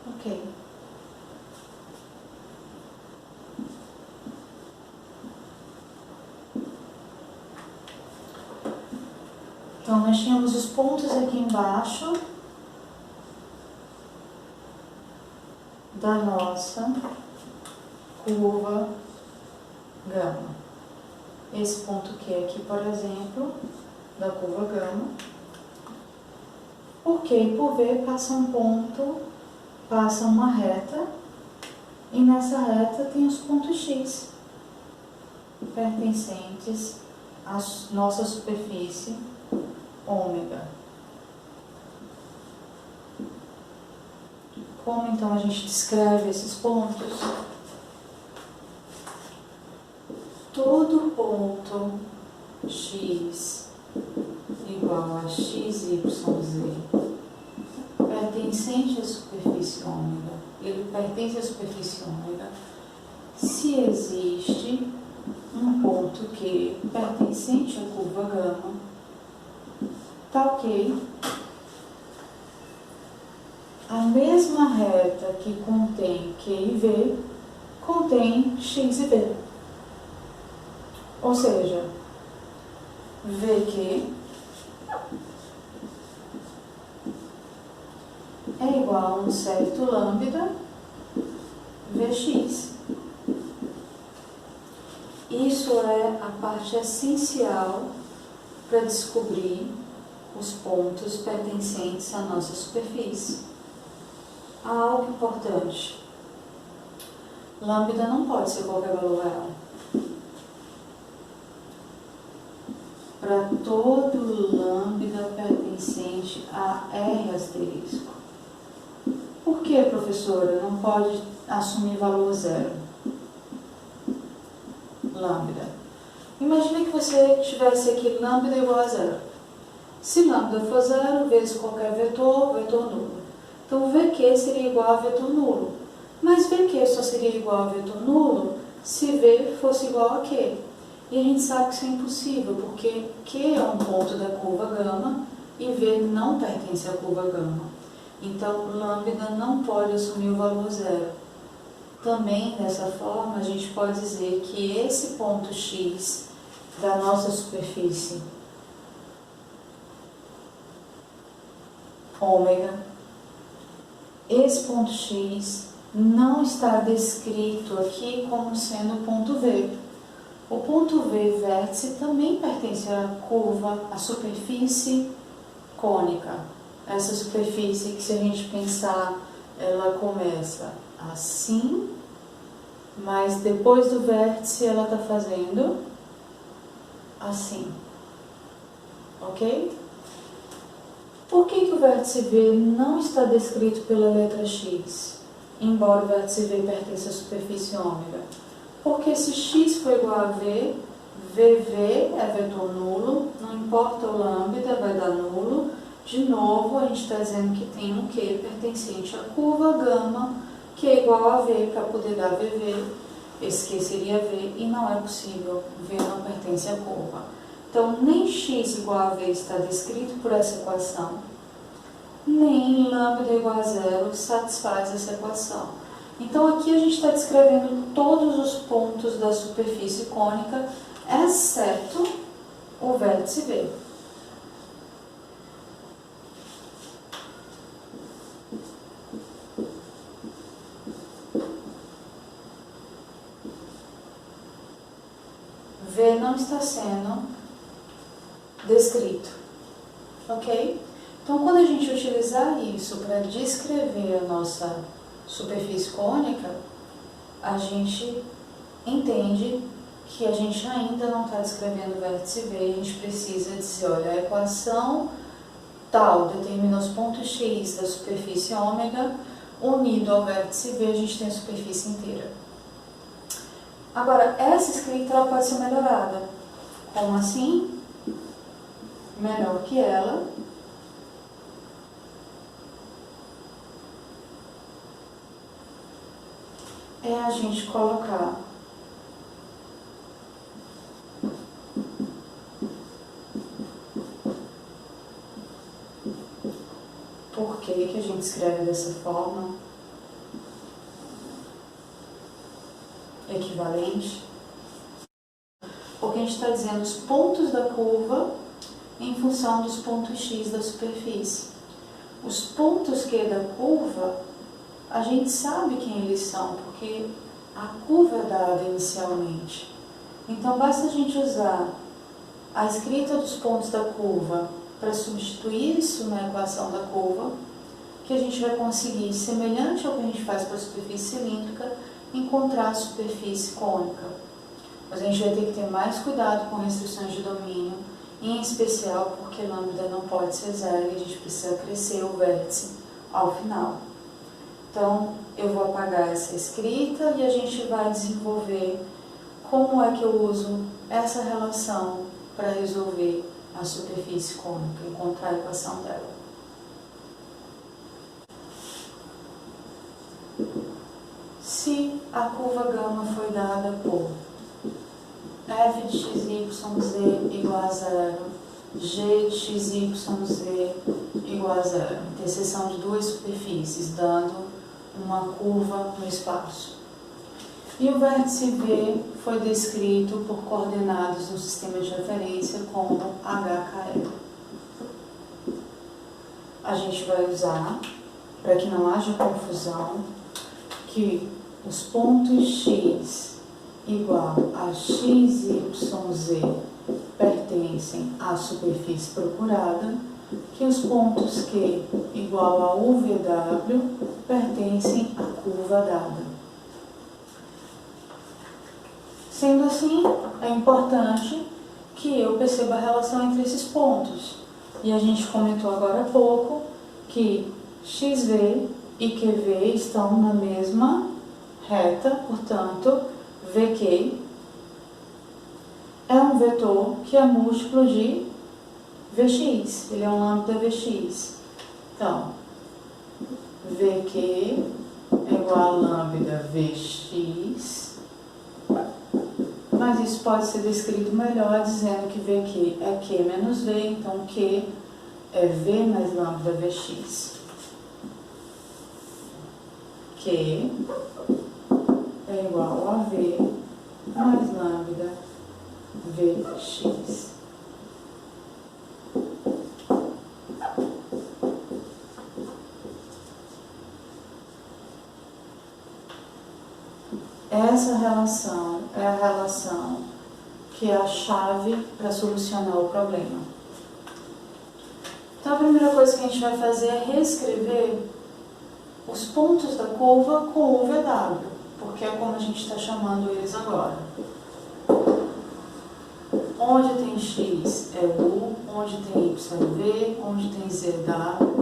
Ok. Então, nós tínhamos os pontos aqui embaixo da nossa curva gama. Esse ponto Q aqui, por exemplo, da curva gama. Por Q e por V passa um ponto, passa uma reta, e nessa reta tem os pontos X, pertencentes à nossa superfície ômega. Como então a gente descreve esses pontos? Todo ponto X igual a XYZ pertencente à superfície ômega, ele pertence à superfície ômega se existe um ponto Q pertencente à curva gama, tá ok? A mesma reta que contém Q e V contém X e V. Ou seja, VQ é igual a um certo lambda Vx. Isso é a parte essencial para descobrir os pontos pertencentes à nossa superfície. Há algo importante. Lambda não pode ser qualquer valor real. Para todo lambda pertencente a R asterisco. Por que, professora, não pode assumir valor zero? Lambda. Imagine que você tivesse aqui lambda igual a zero. Se lambda for zero, vezes qualquer vetor, vetor nulo. Então, VQ seria igual a vetor nulo. Mas VQ só seria igual a vetor nulo se V fosse igual a Q. E a gente sabe que isso é impossível, porque Q é um ponto da curva gama e V não pertence à curva gama. Então, lambda não pode assumir o valor zero. Também, dessa forma, a gente pode dizer que esse ponto X da nossa superfície ômega, esse ponto X não está descrito aqui como sendo o ponto V. O ponto V vértice também pertence à curva, à superfície cônica. Essa superfície que, se a gente pensar, ela começa assim, mas depois do vértice ela está fazendo assim, ok? Por que o vértice V não está descrito pela letra X, embora o vértice V pertença à superfície ômega? Porque se X for igual a V, VV é vetor nulo, não importa o lambda, vai dar nulo. De novo, a gente está dizendo que tem um Q pertencente à curva gama, que é igual a V para poder dar VV. Esse Q seria V e não é possível, V não pertence à curva. Então, nem X igual a V está descrito por essa equação, nem lambda igual a zero satisfaz essa equação. Então, aqui a gente está descrevendo todos os pontos da superfície cônica, exceto o vértice V. V não está sendo descrito, ok? Então, quando a gente utilizar isso para descrever a nossa superfície cônica, a gente entende que a gente ainda não está descrevendo o vértice V, a gente precisa dizer, olha, a equação tal determina os pontos X da superfície ômega, unido ao vértice V, a gente tem a superfície inteira. Agora, essa escrita ela pode ser melhorada. Como assim? Melhor que ela é a gente colocar por que a gente escreve dessa forma equivalente, porque a gente está dizendo os pontos da curva em função dos pontos X da superfície. Os pontos Q da curva, a gente sabe quem eles são, porque a curva é dada inicialmente. Então, basta a gente usar a escrita dos pontos da curva para substituir isso na equação da curva, que a gente vai conseguir, semelhante ao que a gente faz para a superfície cilíndrica, encontrar a superfície cônica. Mas a gente vai ter que ter mais cuidado com restrições de domínio, em especial porque lambda não pode ser zero e a gente precisa crescer o vértice ao final. Então, eu vou apagar essa escrita e a gente vai desenvolver como é que eu uso essa relação para resolver a superfície cônica, encontrar a equação dela. Se a curva gama foi dada por f de x, y, z igual a zero, g de x, y, z igual a zero, interseção de duas superfícies, dando uma curva no espaço. E o vértice V foi descrito por coordenadas no sistema de referência como HKL. A gente vai usar, para que não haja confusão, que os pontos X igual a XYZ pertencem à superfície procurada, que os pontos Q igual a UVW pertencem à curva dada. Sendo assim, é importante que eu perceba a relação entre esses pontos. E a gente comentou agora há pouco que XV e QV estão na mesma reta, portanto, VQ é um vetor que é múltiplo de Vx, ele é um lambda Vx. Então, VQ é igual a lambda Vx, mas isso pode ser descrito melhor dizendo que VQ é Q menos V, então Q é V mais lambda Vx, que é igual a V mais lambda Vx. Essa relação é a relação que é a chave para solucionar o problema. Então a primeira coisa que a gente vai fazer é reescrever os pontos da curva com o VW, porque é como a gente está chamando eles agora. Onde tem x é u, onde tem y é v, onde tem z é w.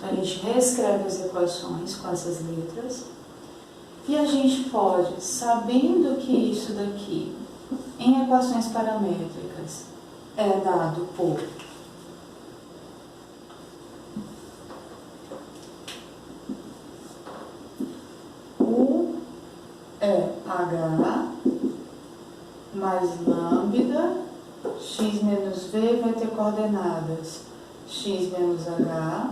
A gente reescreve as equações com essas letras e a gente pode, sabendo que isso daqui em equações paramétricas é dado por U é H mais lambda, x menos v vai ter coordenadas x menos h,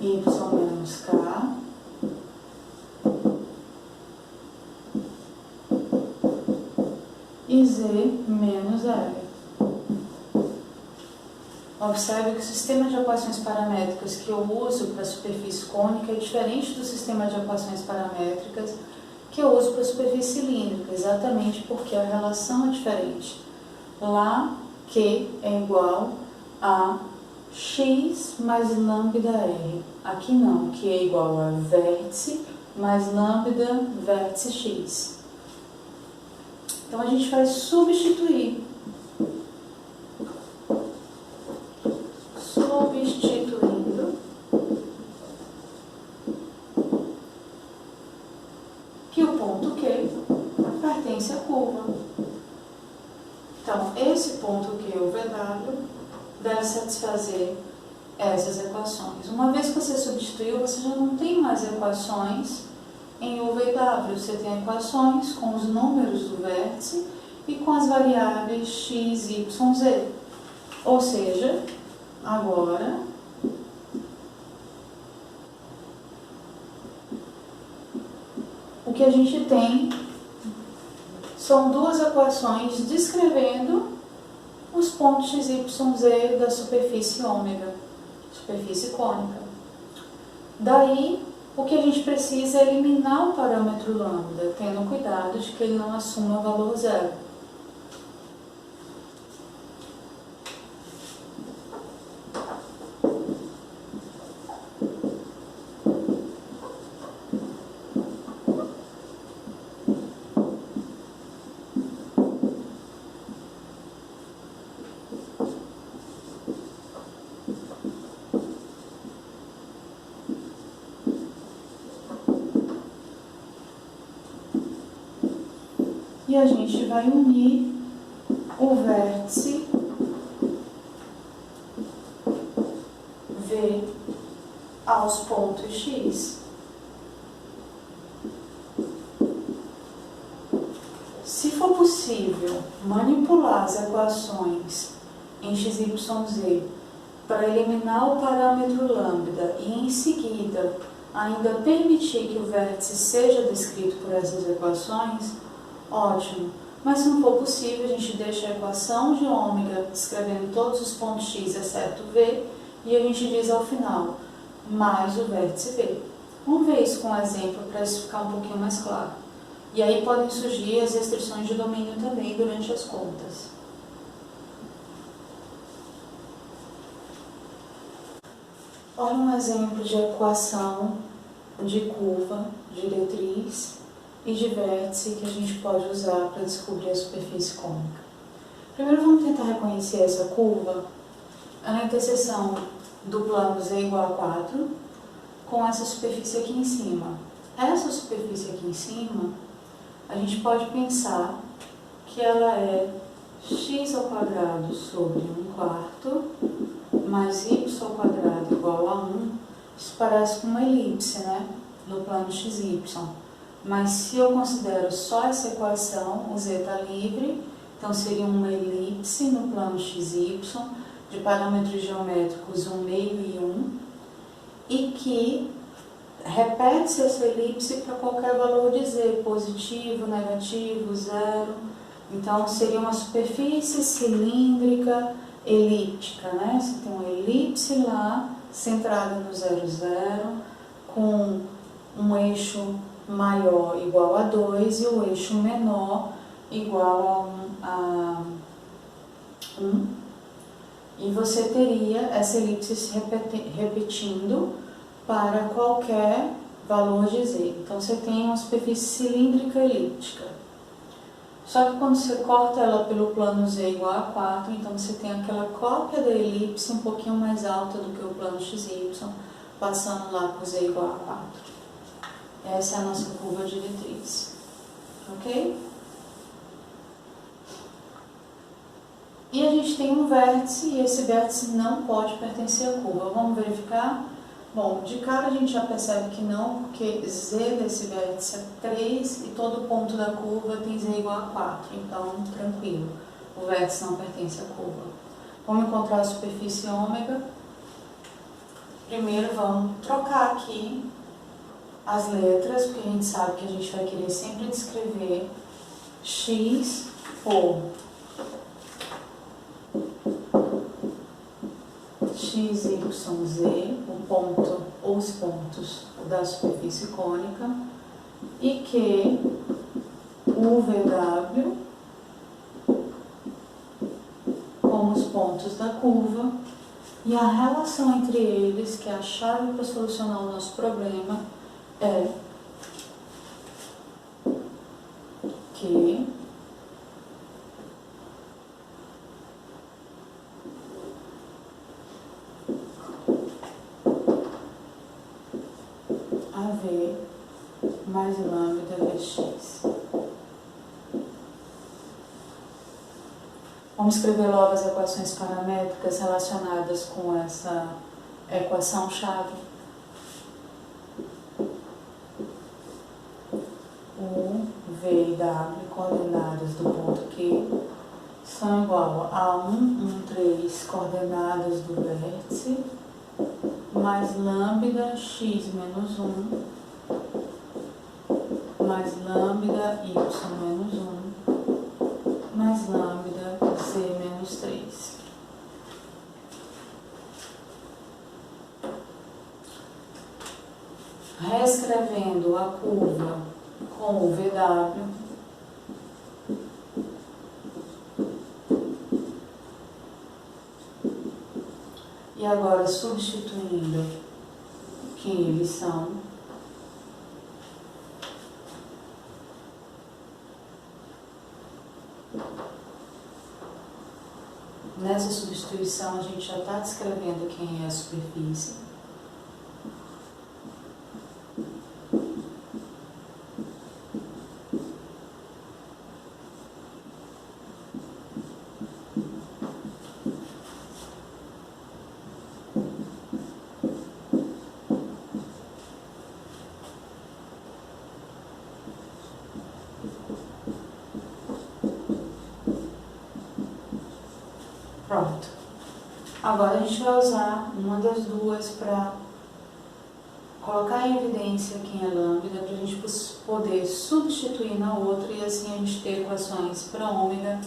y menos k, e z menos l. Observe que o sistema de equações paramétricas que eu uso para a superfície cônica é diferente do sistema de equações paramétricas que eu uso para a superfície cilíndrica, exatamente porque a relação é diferente. Lá, Q é igual a x mais lambda r. Aqui não, Q é igual a vértice mais lambda vértice x. Então a gente vai substituindo que o ponto Q pertence à curva. Então, esse ponto Q, o VW, deve satisfazer essas equações. Uma vez que você substituiu, você já não tem mais equações em UVW. Você tem equações com os números do vértice e com as variáveis x, y, z. Ou seja, agora o que a gente tem são duas equações descrevendo os pontos x, y, z da superfície ômega, superfície cônica. Daí, o que a gente precisa é eliminar o parâmetro lambda, tendo cuidado de que ele não assuma valor zero. E a gente vai unir o vértice V aos pontos X. Se for possível manipular as equações em x, y, z para eliminar o parâmetro lambda e em seguida ainda permitir que o vértice seja descrito por essas equações, ótimo. Mas se não for possível, a gente deixa a equação de ômega descrevendo todos os pontos x exceto v e a gente diz ao final, mais o vértice v. Vamos ver isso com um exemplo para isso ficar um pouquinho mais claro. E aí podem surgir as restrições de domínio também durante as contas. Olha um exemplo de equação de curva, diretriz e de vértice que a gente pode usar para descobrir a superfície cônica. Primeiro vamos tentar reconhecer essa curva na interseção do plano z igual a 4 com essa superfície aqui em cima. Essa superfície aqui em cima, a gente pode pensar que ela é x² sobre 1/4 mais y² igual a 1 Isso parece com uma elipse, né? No plano XY. Mas se eu considero só essa equação, o z está livre, então seria uma elipse no plano XY, de parâmetros geométricos 1 meio e 1, e que repete-se essa elipse para qualquer valor de z, positivo, negativo, zero. Então seria uma superfície cilíndrica elíptica, né? Você tem uma elipse lá, centrada no 0, 0, com um eixo maior igual a 2 e o eixo menor igual a 1. E você teria essa elipse se repetindo para qualquer valor de z. Então você tem uma superfície cilíndrica elíptica. Só que quando você corta ela pelo plano z igual a 4, então você tem aquela cópia da elipse um pouquinho mais alta do que o plano xy, passando lá por z igual a 4. Essa é a nossa curva diretriz. Ok? E a gente tem um vértice, e esse vértice não pode pertencer à curva. Vamos verificar? Bom, de cara a gente já percebe que não, porque z desse vértice é 3 e todo ponto da curva tem z igual a 4. Então, tranquilo, o vértice não pertence à curva. Vamos encontrar a superfície ômega. Primeiro vamos trocar aqui as letras, porque a gente sabe que a gente vai querer sempre descrever x por x, y, z, o ponto ou os pontos da superfície cônica, e que o VW como os pontos da curva, e a relação entre eles, que é a chave para solucionar o nosso problema, é que AV mais lambda Vx. Vamos escrever logo as equações paramétricas relacionadas com essa equação-chave. O V e W, coordenadas do ponto Q, são igual a 1, 3 coordenadas do vértice, mais lambda x menos 1, mais lambda y menos 1, mais lambda z menos 3. Reescrevendo a curva com o VW, e agora substituindo quem eles são, nessa substituição a gente já está descrevendo quem é a superfície. Pronto. Agora a gente vai usar uma das duas para colocar em evidência quem é lambda, para a gente poder substituir na outra e assim a gente ter equações para ômega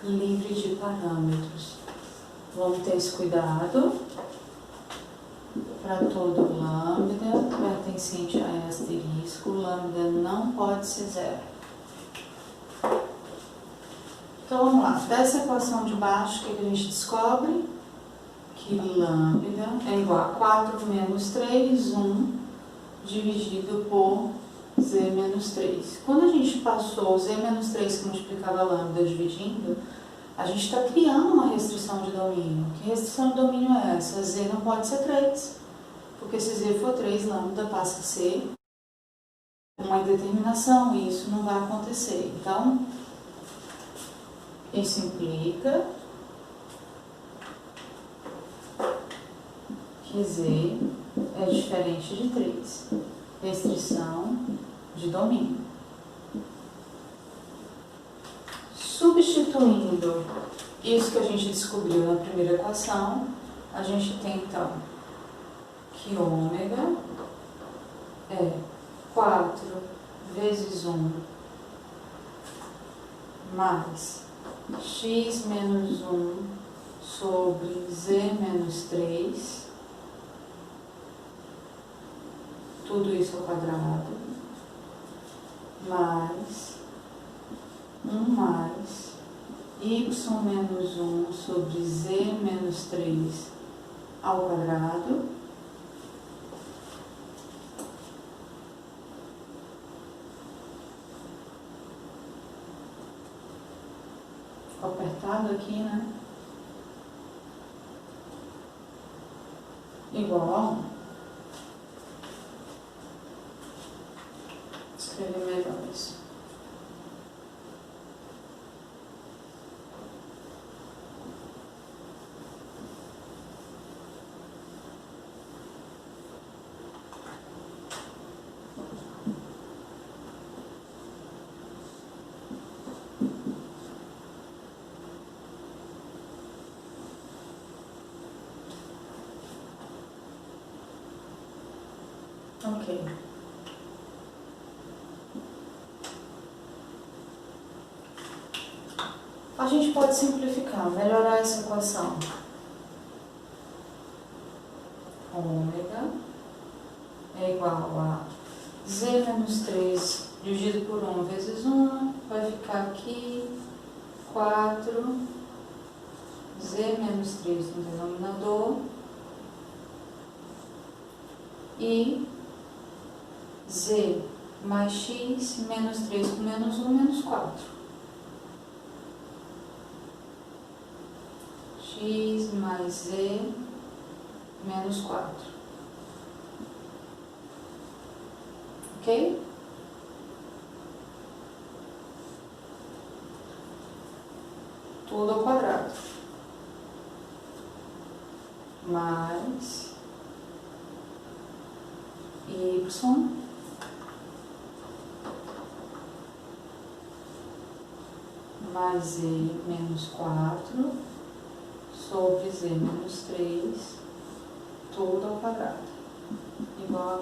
livre de parâmetros. Vamos ter esse cuidado para todo lambda pertencente a asterisco, lambda não pode ser zero. Então vamos lá, dessa equação de baixo, o que a gente descobre? Que lambda é igual a 4 menos 3, 1, dividido por z menos 3. Quando a gente passou o z menos 3 que multiplicava lambda dividindo, a gente está criando uma restrição de domínio. Que restrição de domínio é essa? Z não pode ser 3, porque se z for 3, lambda passa a ser uma indeterminação e isso não vai acontecer. Então, isso implica que Z é diferente de 3. Restrição de domínio. Substituindo isso que a gente descobriu na primeira equação, a gente tem então que ômega é 4 vezes 1 mais x menos 1 sobre z menos 3, tudo isso ao quadrado, mais 1 mais y menos 1 sobre z menos 3 ao quadrado, ficou apertado aqui, né? Igual a 1. Escrever melhor isso. Ok. A gente pode simplificar, melhorar essa equação. Ômega é igual a z menos 3 dividido por 1 vezes 1, vai ficar aqui 4 z menos 3 no denominador e z mais x menos 3 com menos 1, menos 4. X mais z menos 4. Ok? Tudo ao quadrado. Mais y mais z menos 4 sobre z menos 3, tudo ao quadrado, igual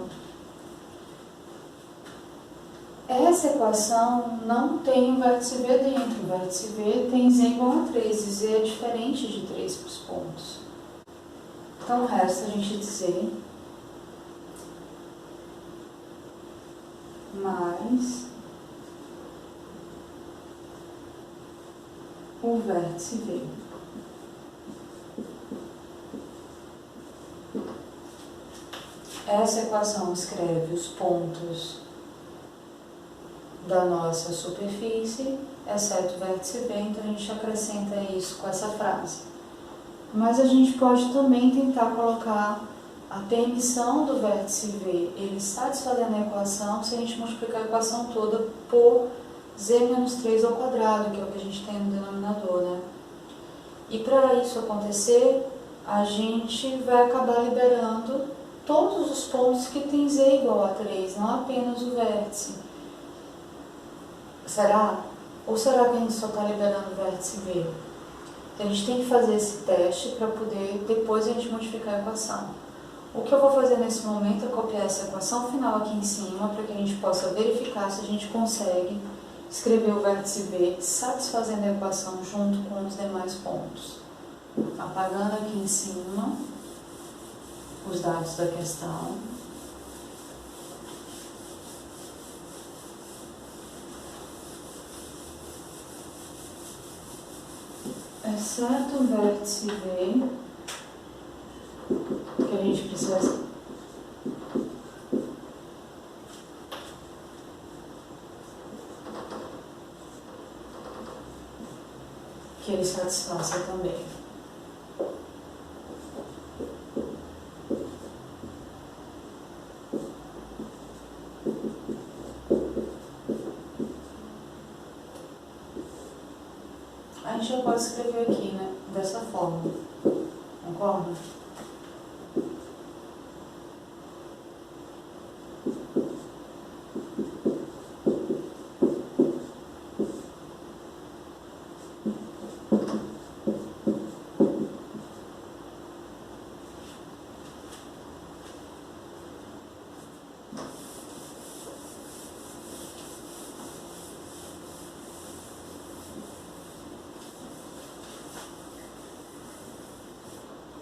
a... Essa equação não tem o vértice V dentro. O vértice V tem z igual a 3, e z é diferente de 3 para os pontos. Então resta a gente dizer mais o vértice V. Essa equação escreve os pontos da nossa superfície, exceto o vértice V, então a gente acrescenta isso com essa frase. Mas a gente pode também tentar colocar a permissão do vértice V, ele satisfazendo a equação, se a gente multiplicar a equação toda por z menos 3 ao quadrado, que é o que a gente tem no denominador, né? E para isso acontecer, a gente vai acabar liberando todos os pontos que tem z igual a 3, não apenas o vértice. Será? Ou será que a gente só está liberando o vértice V? Então a gente tem que fazer esse teste para poder depois a gente modificar a equação. O que eu vou fazer nesse momento é copiar essa equação final aqui em cima para que a gente possa verificar se a gente consegue escrever o vértice V satisfazendo a equação junto com os demais pontos. Apagando aqui em cima os dados da questão. Exceto o vértice V, que a gente precisa que ele satisfaça também. A gente já pode escrever aqui, né? Dessa forma. Concorda?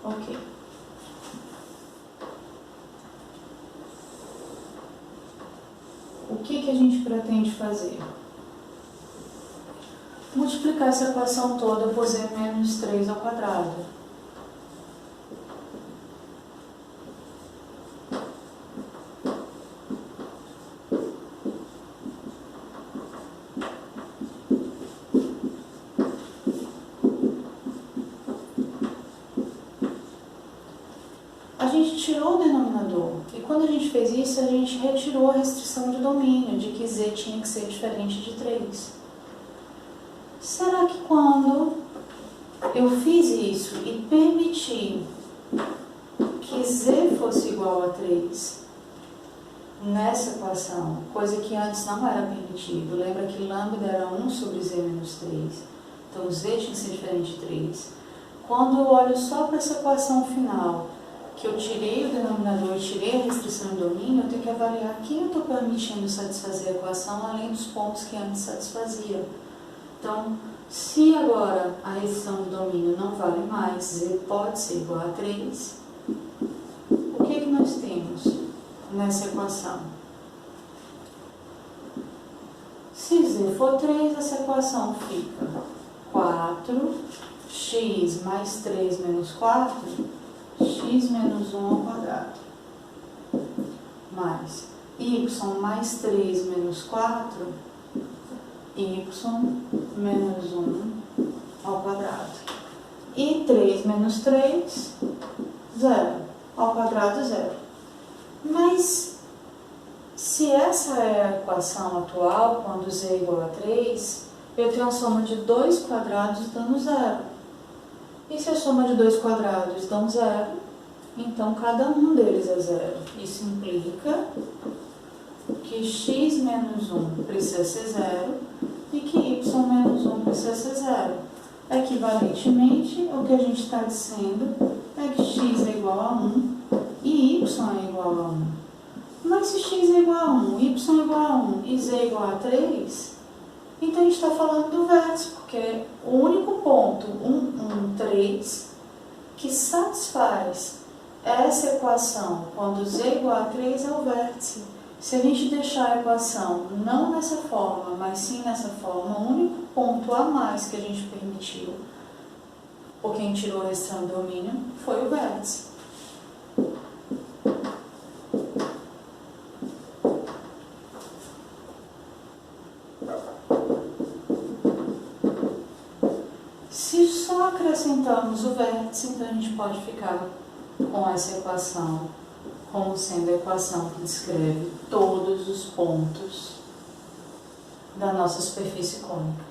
Ok. O que a gente pretende fazer? Multiplicar essa equação toda por z menos 3 ao quadrado. A gente tirou o denominador, e quando a gente fez isso, a gente retirou a restrição de domínio, de que z tinha que ser diferente de 3. Será que quando eu fiz isso e permiti que z fosse igual a 3 nessa equação, coisa que antes não era permitido, lembra que lambda era 1 sobre z menos 3, então z tinha que ser diferente de 3. Quando eu olho só para essa equação final, que eu tirei o denominador e tirei a restrição de domínio, eu tenho que avaliar quem eu estou permitindo satisfazer a equação, além dos pontos que antes satisfazia. Então, se agora a restrição de domínio não vale mais, z pode ser igual a 3, o que nós temos nessa equação? Se z for 3, essa equação fica 4x mais 3 menos 4, x menos 1 ao quadrado, mais y mais 3 menos 4, y menos 1 ao quadrado. E 3 menos 3, 0. Ao quadrado, 0. Mas, se essa é a equação atual, quando z é igual a 3, eu tenho a soma de 2 quadrados dando 0. E se a soma de 2 quadrados dão 0, então cada um deles é 0. Isso implica que x menos 1 precisa ser 0 e que y menos 1 precisa ser 0. Equivalentemente, o que a gente está dizendo é que x é igual a 1 e y é igual a 1. Mas se x é igual a 1, y é igual a 1 e z é igual a 3, então a gente está falando do vértice, porque o único ponto, 1, 3, que satisfaz essa equação quando z é igual a 3 é o vértice. Se a gente deixar a equação não nessa forma, mas sim nessa forma, o único ponto a mais que a gente permitiu, por quem tirou a restrição de domínio, foi o vértice. Se só acrescentamos o vértice, então a gente pode ficar com essa equação como sendo a equação que descreve todos os pontos da nossa superfície cônica.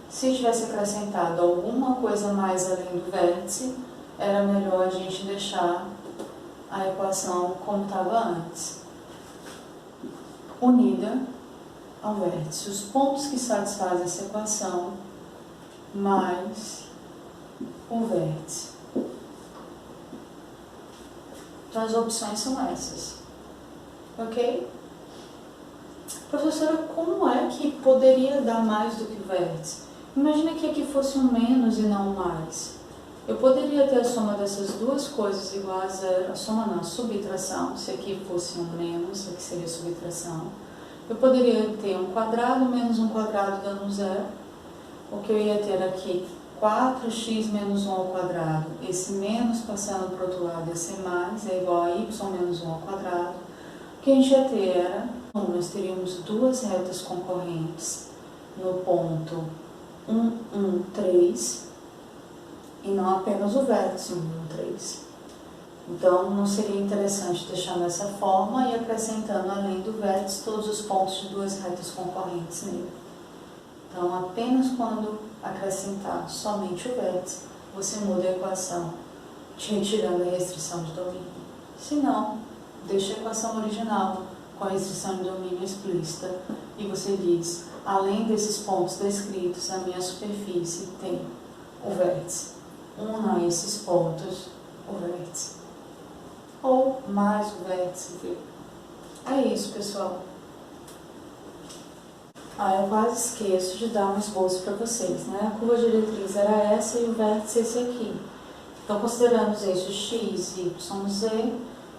Se tivesse acrescentado alguma coisa mais além do vértice, era melhor a gente deixar a equação como estava antes, unida ao vértice. Os pontos que satisfazem essa equação mais o vértice. Então as opções são essas, ok? Professora, como é que poderia dar mais do que o vértice? Imagina que aqui fosse um menos e não um mais. Eu poderia ter a soma dessas duas coisas igual a 0, a soma não, a subtração, se aqui fosse um menos, aqui seria subtração. Eu poderia ter um quadrado menos um quadrado dando 0. O que eu ia ter aqui, 4x menos 1 ao quadrado, esse menos passando para o outro lado ia ser mais, é igual a y menos 1 ao quadrado. O que a gente ia ter era, nós teríamos duas retas concorrentes no ponto 1, 1, 3, e não apenas o vértice 1, 1, 3. Então, não seria interessante deixar dessa forma e acrescentando além do vértice todos os pontos de duas retas concorrentes nele. Então, apenas quando acrescentar somente o vértice, você muda a equação, retirando a restrição de domínio. Se não, deixa a equação original com a restrição de domínio explícita e você diz, além desses pontos descritos, a minha superfície tem o vértice. Una esses pontos, o vértice. Ou mais o vértice. É isso, pessoal. Eu quase esqueço de dar um esboço para vocês, né? A curva diretriz era essa e o vértice esse aqui. Então, considerando os eixos x, y, z,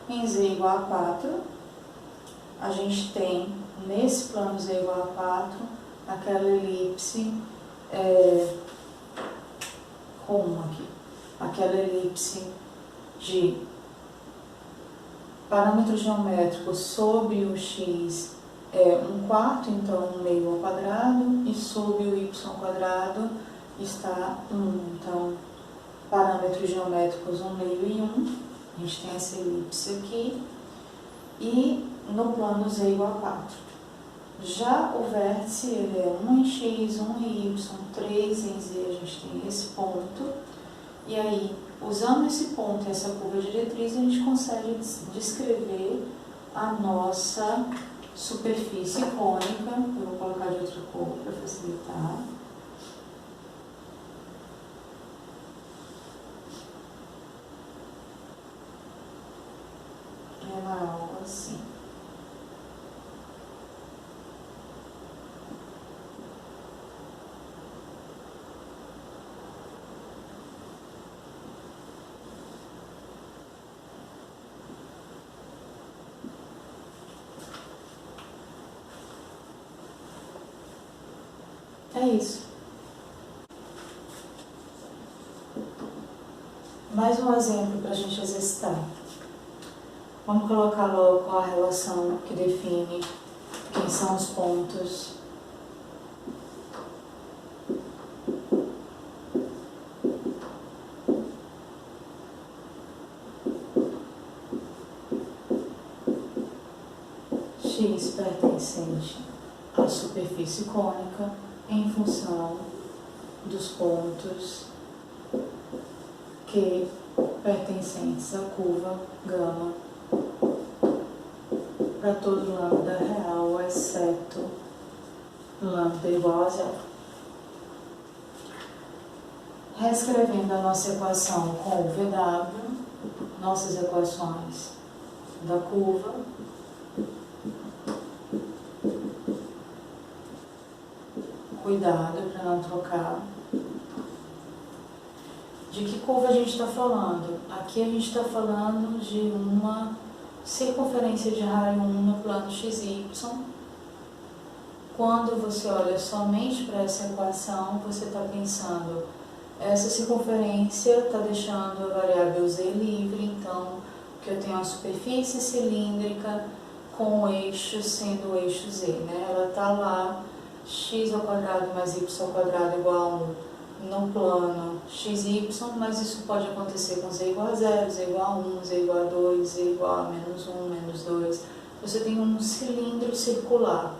em z igual a 4, a gente tem, nesse plano z igual a 4, aquela elipse como aqui, aquela elipse de parâmetro geométrico sobre o x é 1/4, então 1 meio ao quadrado, e sobre o y quadrado está 1. Então, parâmetros geométricos 1 meio e 1, a gente tem essa elipse aqui, e no plano z igual a 4. Já o vértice, ele é 1 em x, 1 em y, 3 em z, a gente tem esse ponto, e aí, usando esse ponto e essa curva diretriz, a gente consegue descrever a nossa superfície cônica. Eu vou colocar de outra cor para facilitar. Ela é algo assim. É isso. Mais um exemplo para a gente exercitar. Vamos colocar logo qual a relação que define quem são os pontos. X pertencente à superfície cônica em função dos pontos Q pertencentes à curva gama para todo lambda real, exceto lambda igual a zero. Reescrevendo a nossa equação com o VW, nossas equações da curva, cuidado para não trocar. De que curva a gente está falando? Aqui a gente está falando de uma circunferência de raio 1 no plano XY. Quando você olha somente para essa equação, você está pensando, essa circunferência está deixando a variável z livre, então que eu tenho a superfície cilíndrica com o eixo sendo o eixo z, né? Ela está lá, x ao quadrado mais y ao quadrado igual a 1 no plano xy, mas isso pode acontecer com z igual a 0, z igual a 1, z igual a 2, z igual a menos 1, menos 2. Você tem um cilindro circular,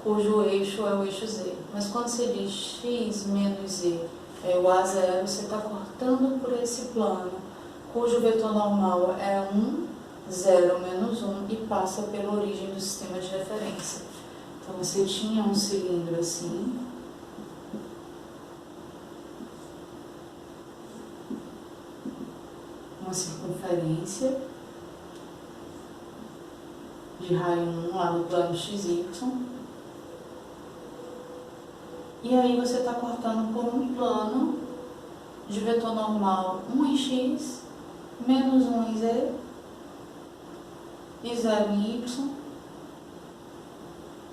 cujo eixo é o eixo z. Mas quando você diz x menos z é igual a 0, você está cortando por esse plano, cujo vetor normal é 1, 0, menos 1, e passa pela origem do sistema de referência. Então, você tinha um cilindro assim, uma circunferência de raio 1 lá no plano XY, e aí você está cortando por um plano de vetor normal 1 em x, menos 1 em z e 0 em y.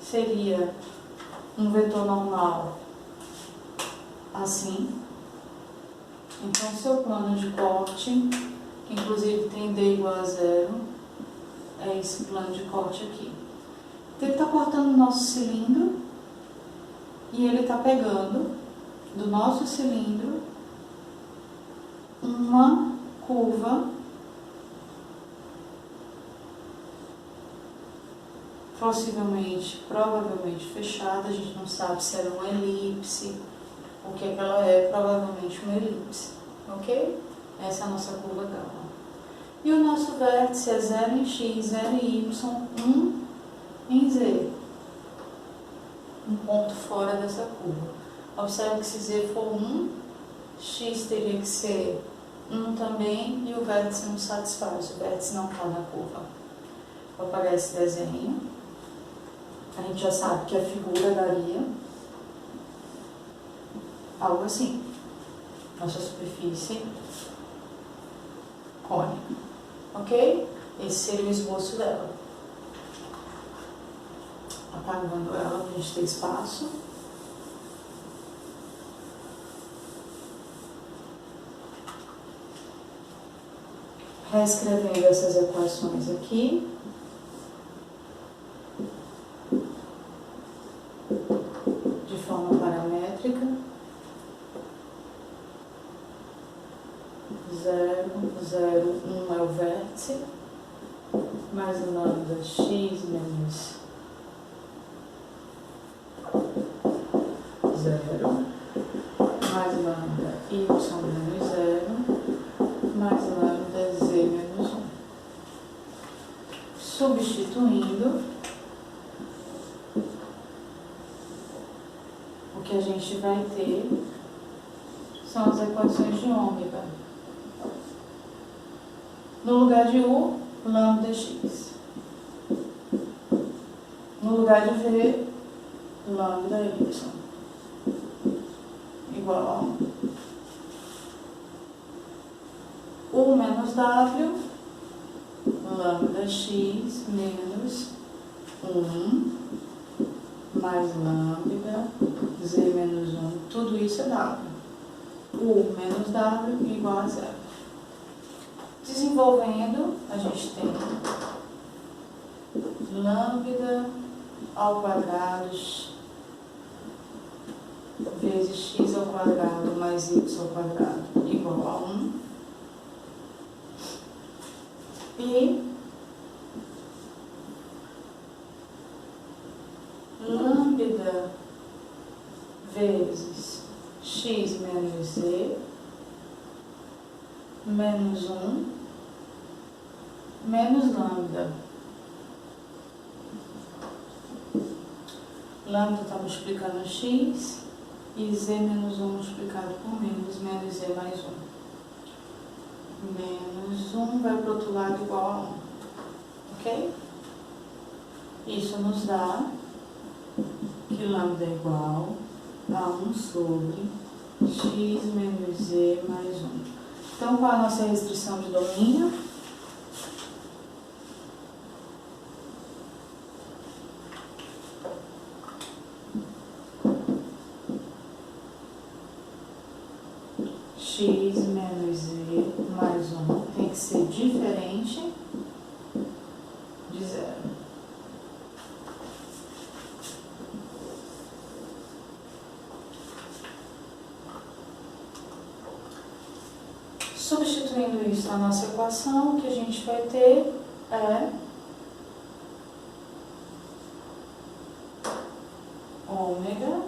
Seria um vetor normal assim. Então, seu plano de corte, que inclusive tem d igual a 0, é esse plano de corte aqui. Então, ele está cortando o nosso cilindro e ele está pegando do nosso cilindro uma curva provavelmente fechada. A gente não sabe se era uma elipse, o que é que ela é, provavelmente uma elipse, ok? Essa é a nossa curva gama. E o nosso vértice é 0 em x, 0 em y, 1 em z. Um ponto fora dessa curva. Observe que se z for 1, x teria que ser 1 também, e o vértice não satisfaz, o vértice não está na curva. Vou apagar esse desenho. A gente já sabe que a figura daria algo assim. nossa superfície cônica, ok? Esse seria o esboço dela. Apagando ela para a gente ter espaço. Reescrevendo essas equações aqui. De forma paramétrica. 0, 0, 1 é o vértice, mais lambda x menos 0, mais lambda y menos 0, mais lambda z menos 1. Substituindo, o que a gente vai ter são as equações de ômega. No lugar de U, lambda x. No lugar de V, lambda y. Igual a 1. U menos W, lambda x menos 1, mais lambda, z menos 1. Tudo isso é W. U menos W igual a 0. Desenvolvendo, a gente tem lambda ao quadrado vezes x ao quadrado mais y ao quadrado igual a 1. E lambda vezes x menos z menos 1 menos lambda. Lambda está multiplicando x e z menos 1 multiplicado por menos z mais 1. Menos 1 vai para o outro lado igual a 1. Ok? Isso nos dá que lambda é igual a 1 sobre x menos z mais 1. Então, qual é a nossa restrição de domínio? X menos z mais 1 tem que ser diferente de 0. Substituindo isso na nossa equação, o que a gente vai ter é ômega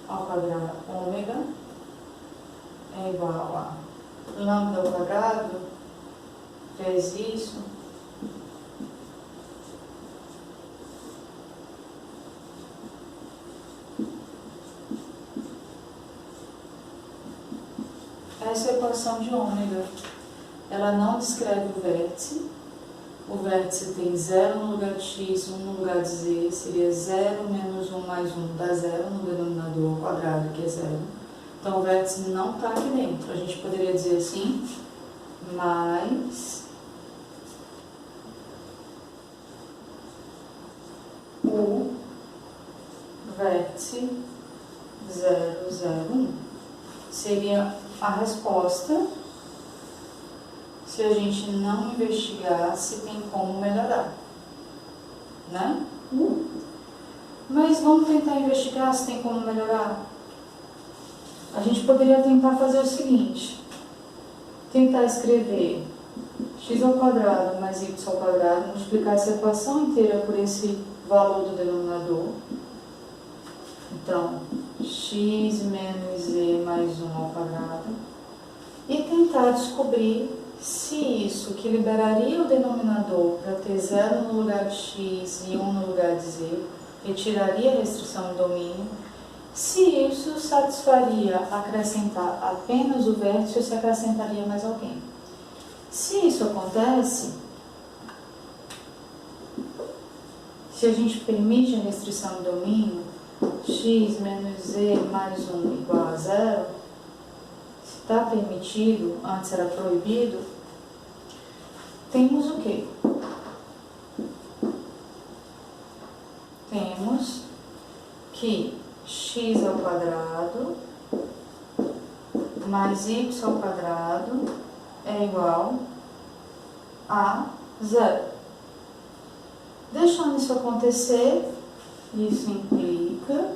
ao quadrado, ômega é igual a lambda ao quadrado vezes isso essa é a equação de ômega. Ela não descreve o vértice. O vértice tem 0 no lugar de x, 1 no lugar de z, seria 0 menos 1 mais 1, dá 0 no denominador ao quadrado, que é 0. Então o vértice não está aqui dentro. A gente poderia dizer assim, mais o vértice 0, 0, 1. Seria a resposta se a gente não investigar se tem como melhorar, né? Mas vamos tentar investigar se tem como melhorar. A gente poderia tentar fazer o seguinte, tentar escrever x ao quadrado mais y ao quadrado, multiplicar essa equação inteira por esse valor do denominador. Então, x menos z mais 1 ao quadrado. E tentar descobrir se isso que liberaria o denominador para ter 0 no lugar de x e 1 no lugar de z, retiraria a restrição de domínio, se isso satisfaria acrescentar apenas o vértice ou se acrescentaria mais alguém. Se isso acontece, se a gente permite a restrição de domínio, x menos z mais 1 igual a 0, está permitido, antes era proibido, temos o quê? Temos que x ao quadrado mais y ao quadrado é igual a zero. Deixando isso acontecer, isso implica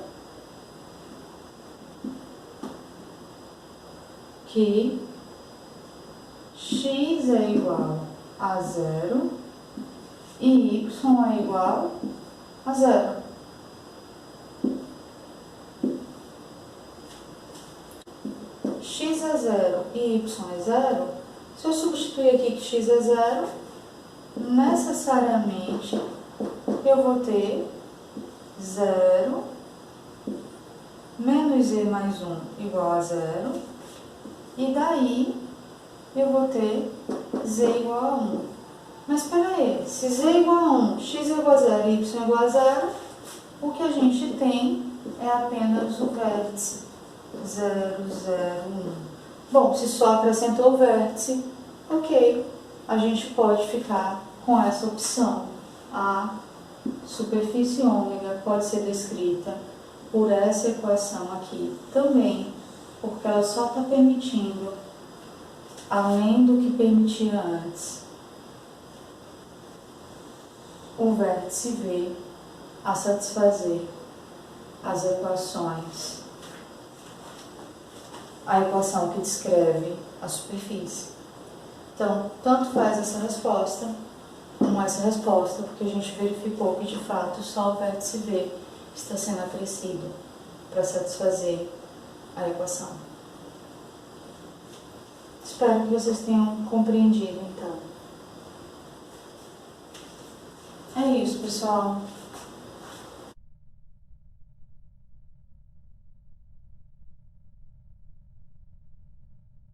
que x é igual a zero e y é igual a zero. X é zero e y é zero. Se eu substituir aqui que x é zero, necessariamente eu vou ter 0 menos z mais 1 igual a 0, e daí eu vou ter z igual a 1. Mas espera aí, se z é igual a 1, x é igual a 0 e y é igual a 0, o que a gente tem é apenas o vértice 0, 0, 1. Bom, se só acrescentou o vértice, ok, a gente pode ficar com essa opção. A superfície ômega pode ser descrita por essa equação aqui também, porque ela só está permitindo, além do que permitia antes, o vértice V a satisfazer as equações, a equação que descreve a superfície. Então, tanto faz essa resposta como essa resposta, porque a gente verificou que de fato só o vértice V está sendo acrescido para satisfazer a equação. Espero que vocês tenham compreendido, então. É isso, pessoal.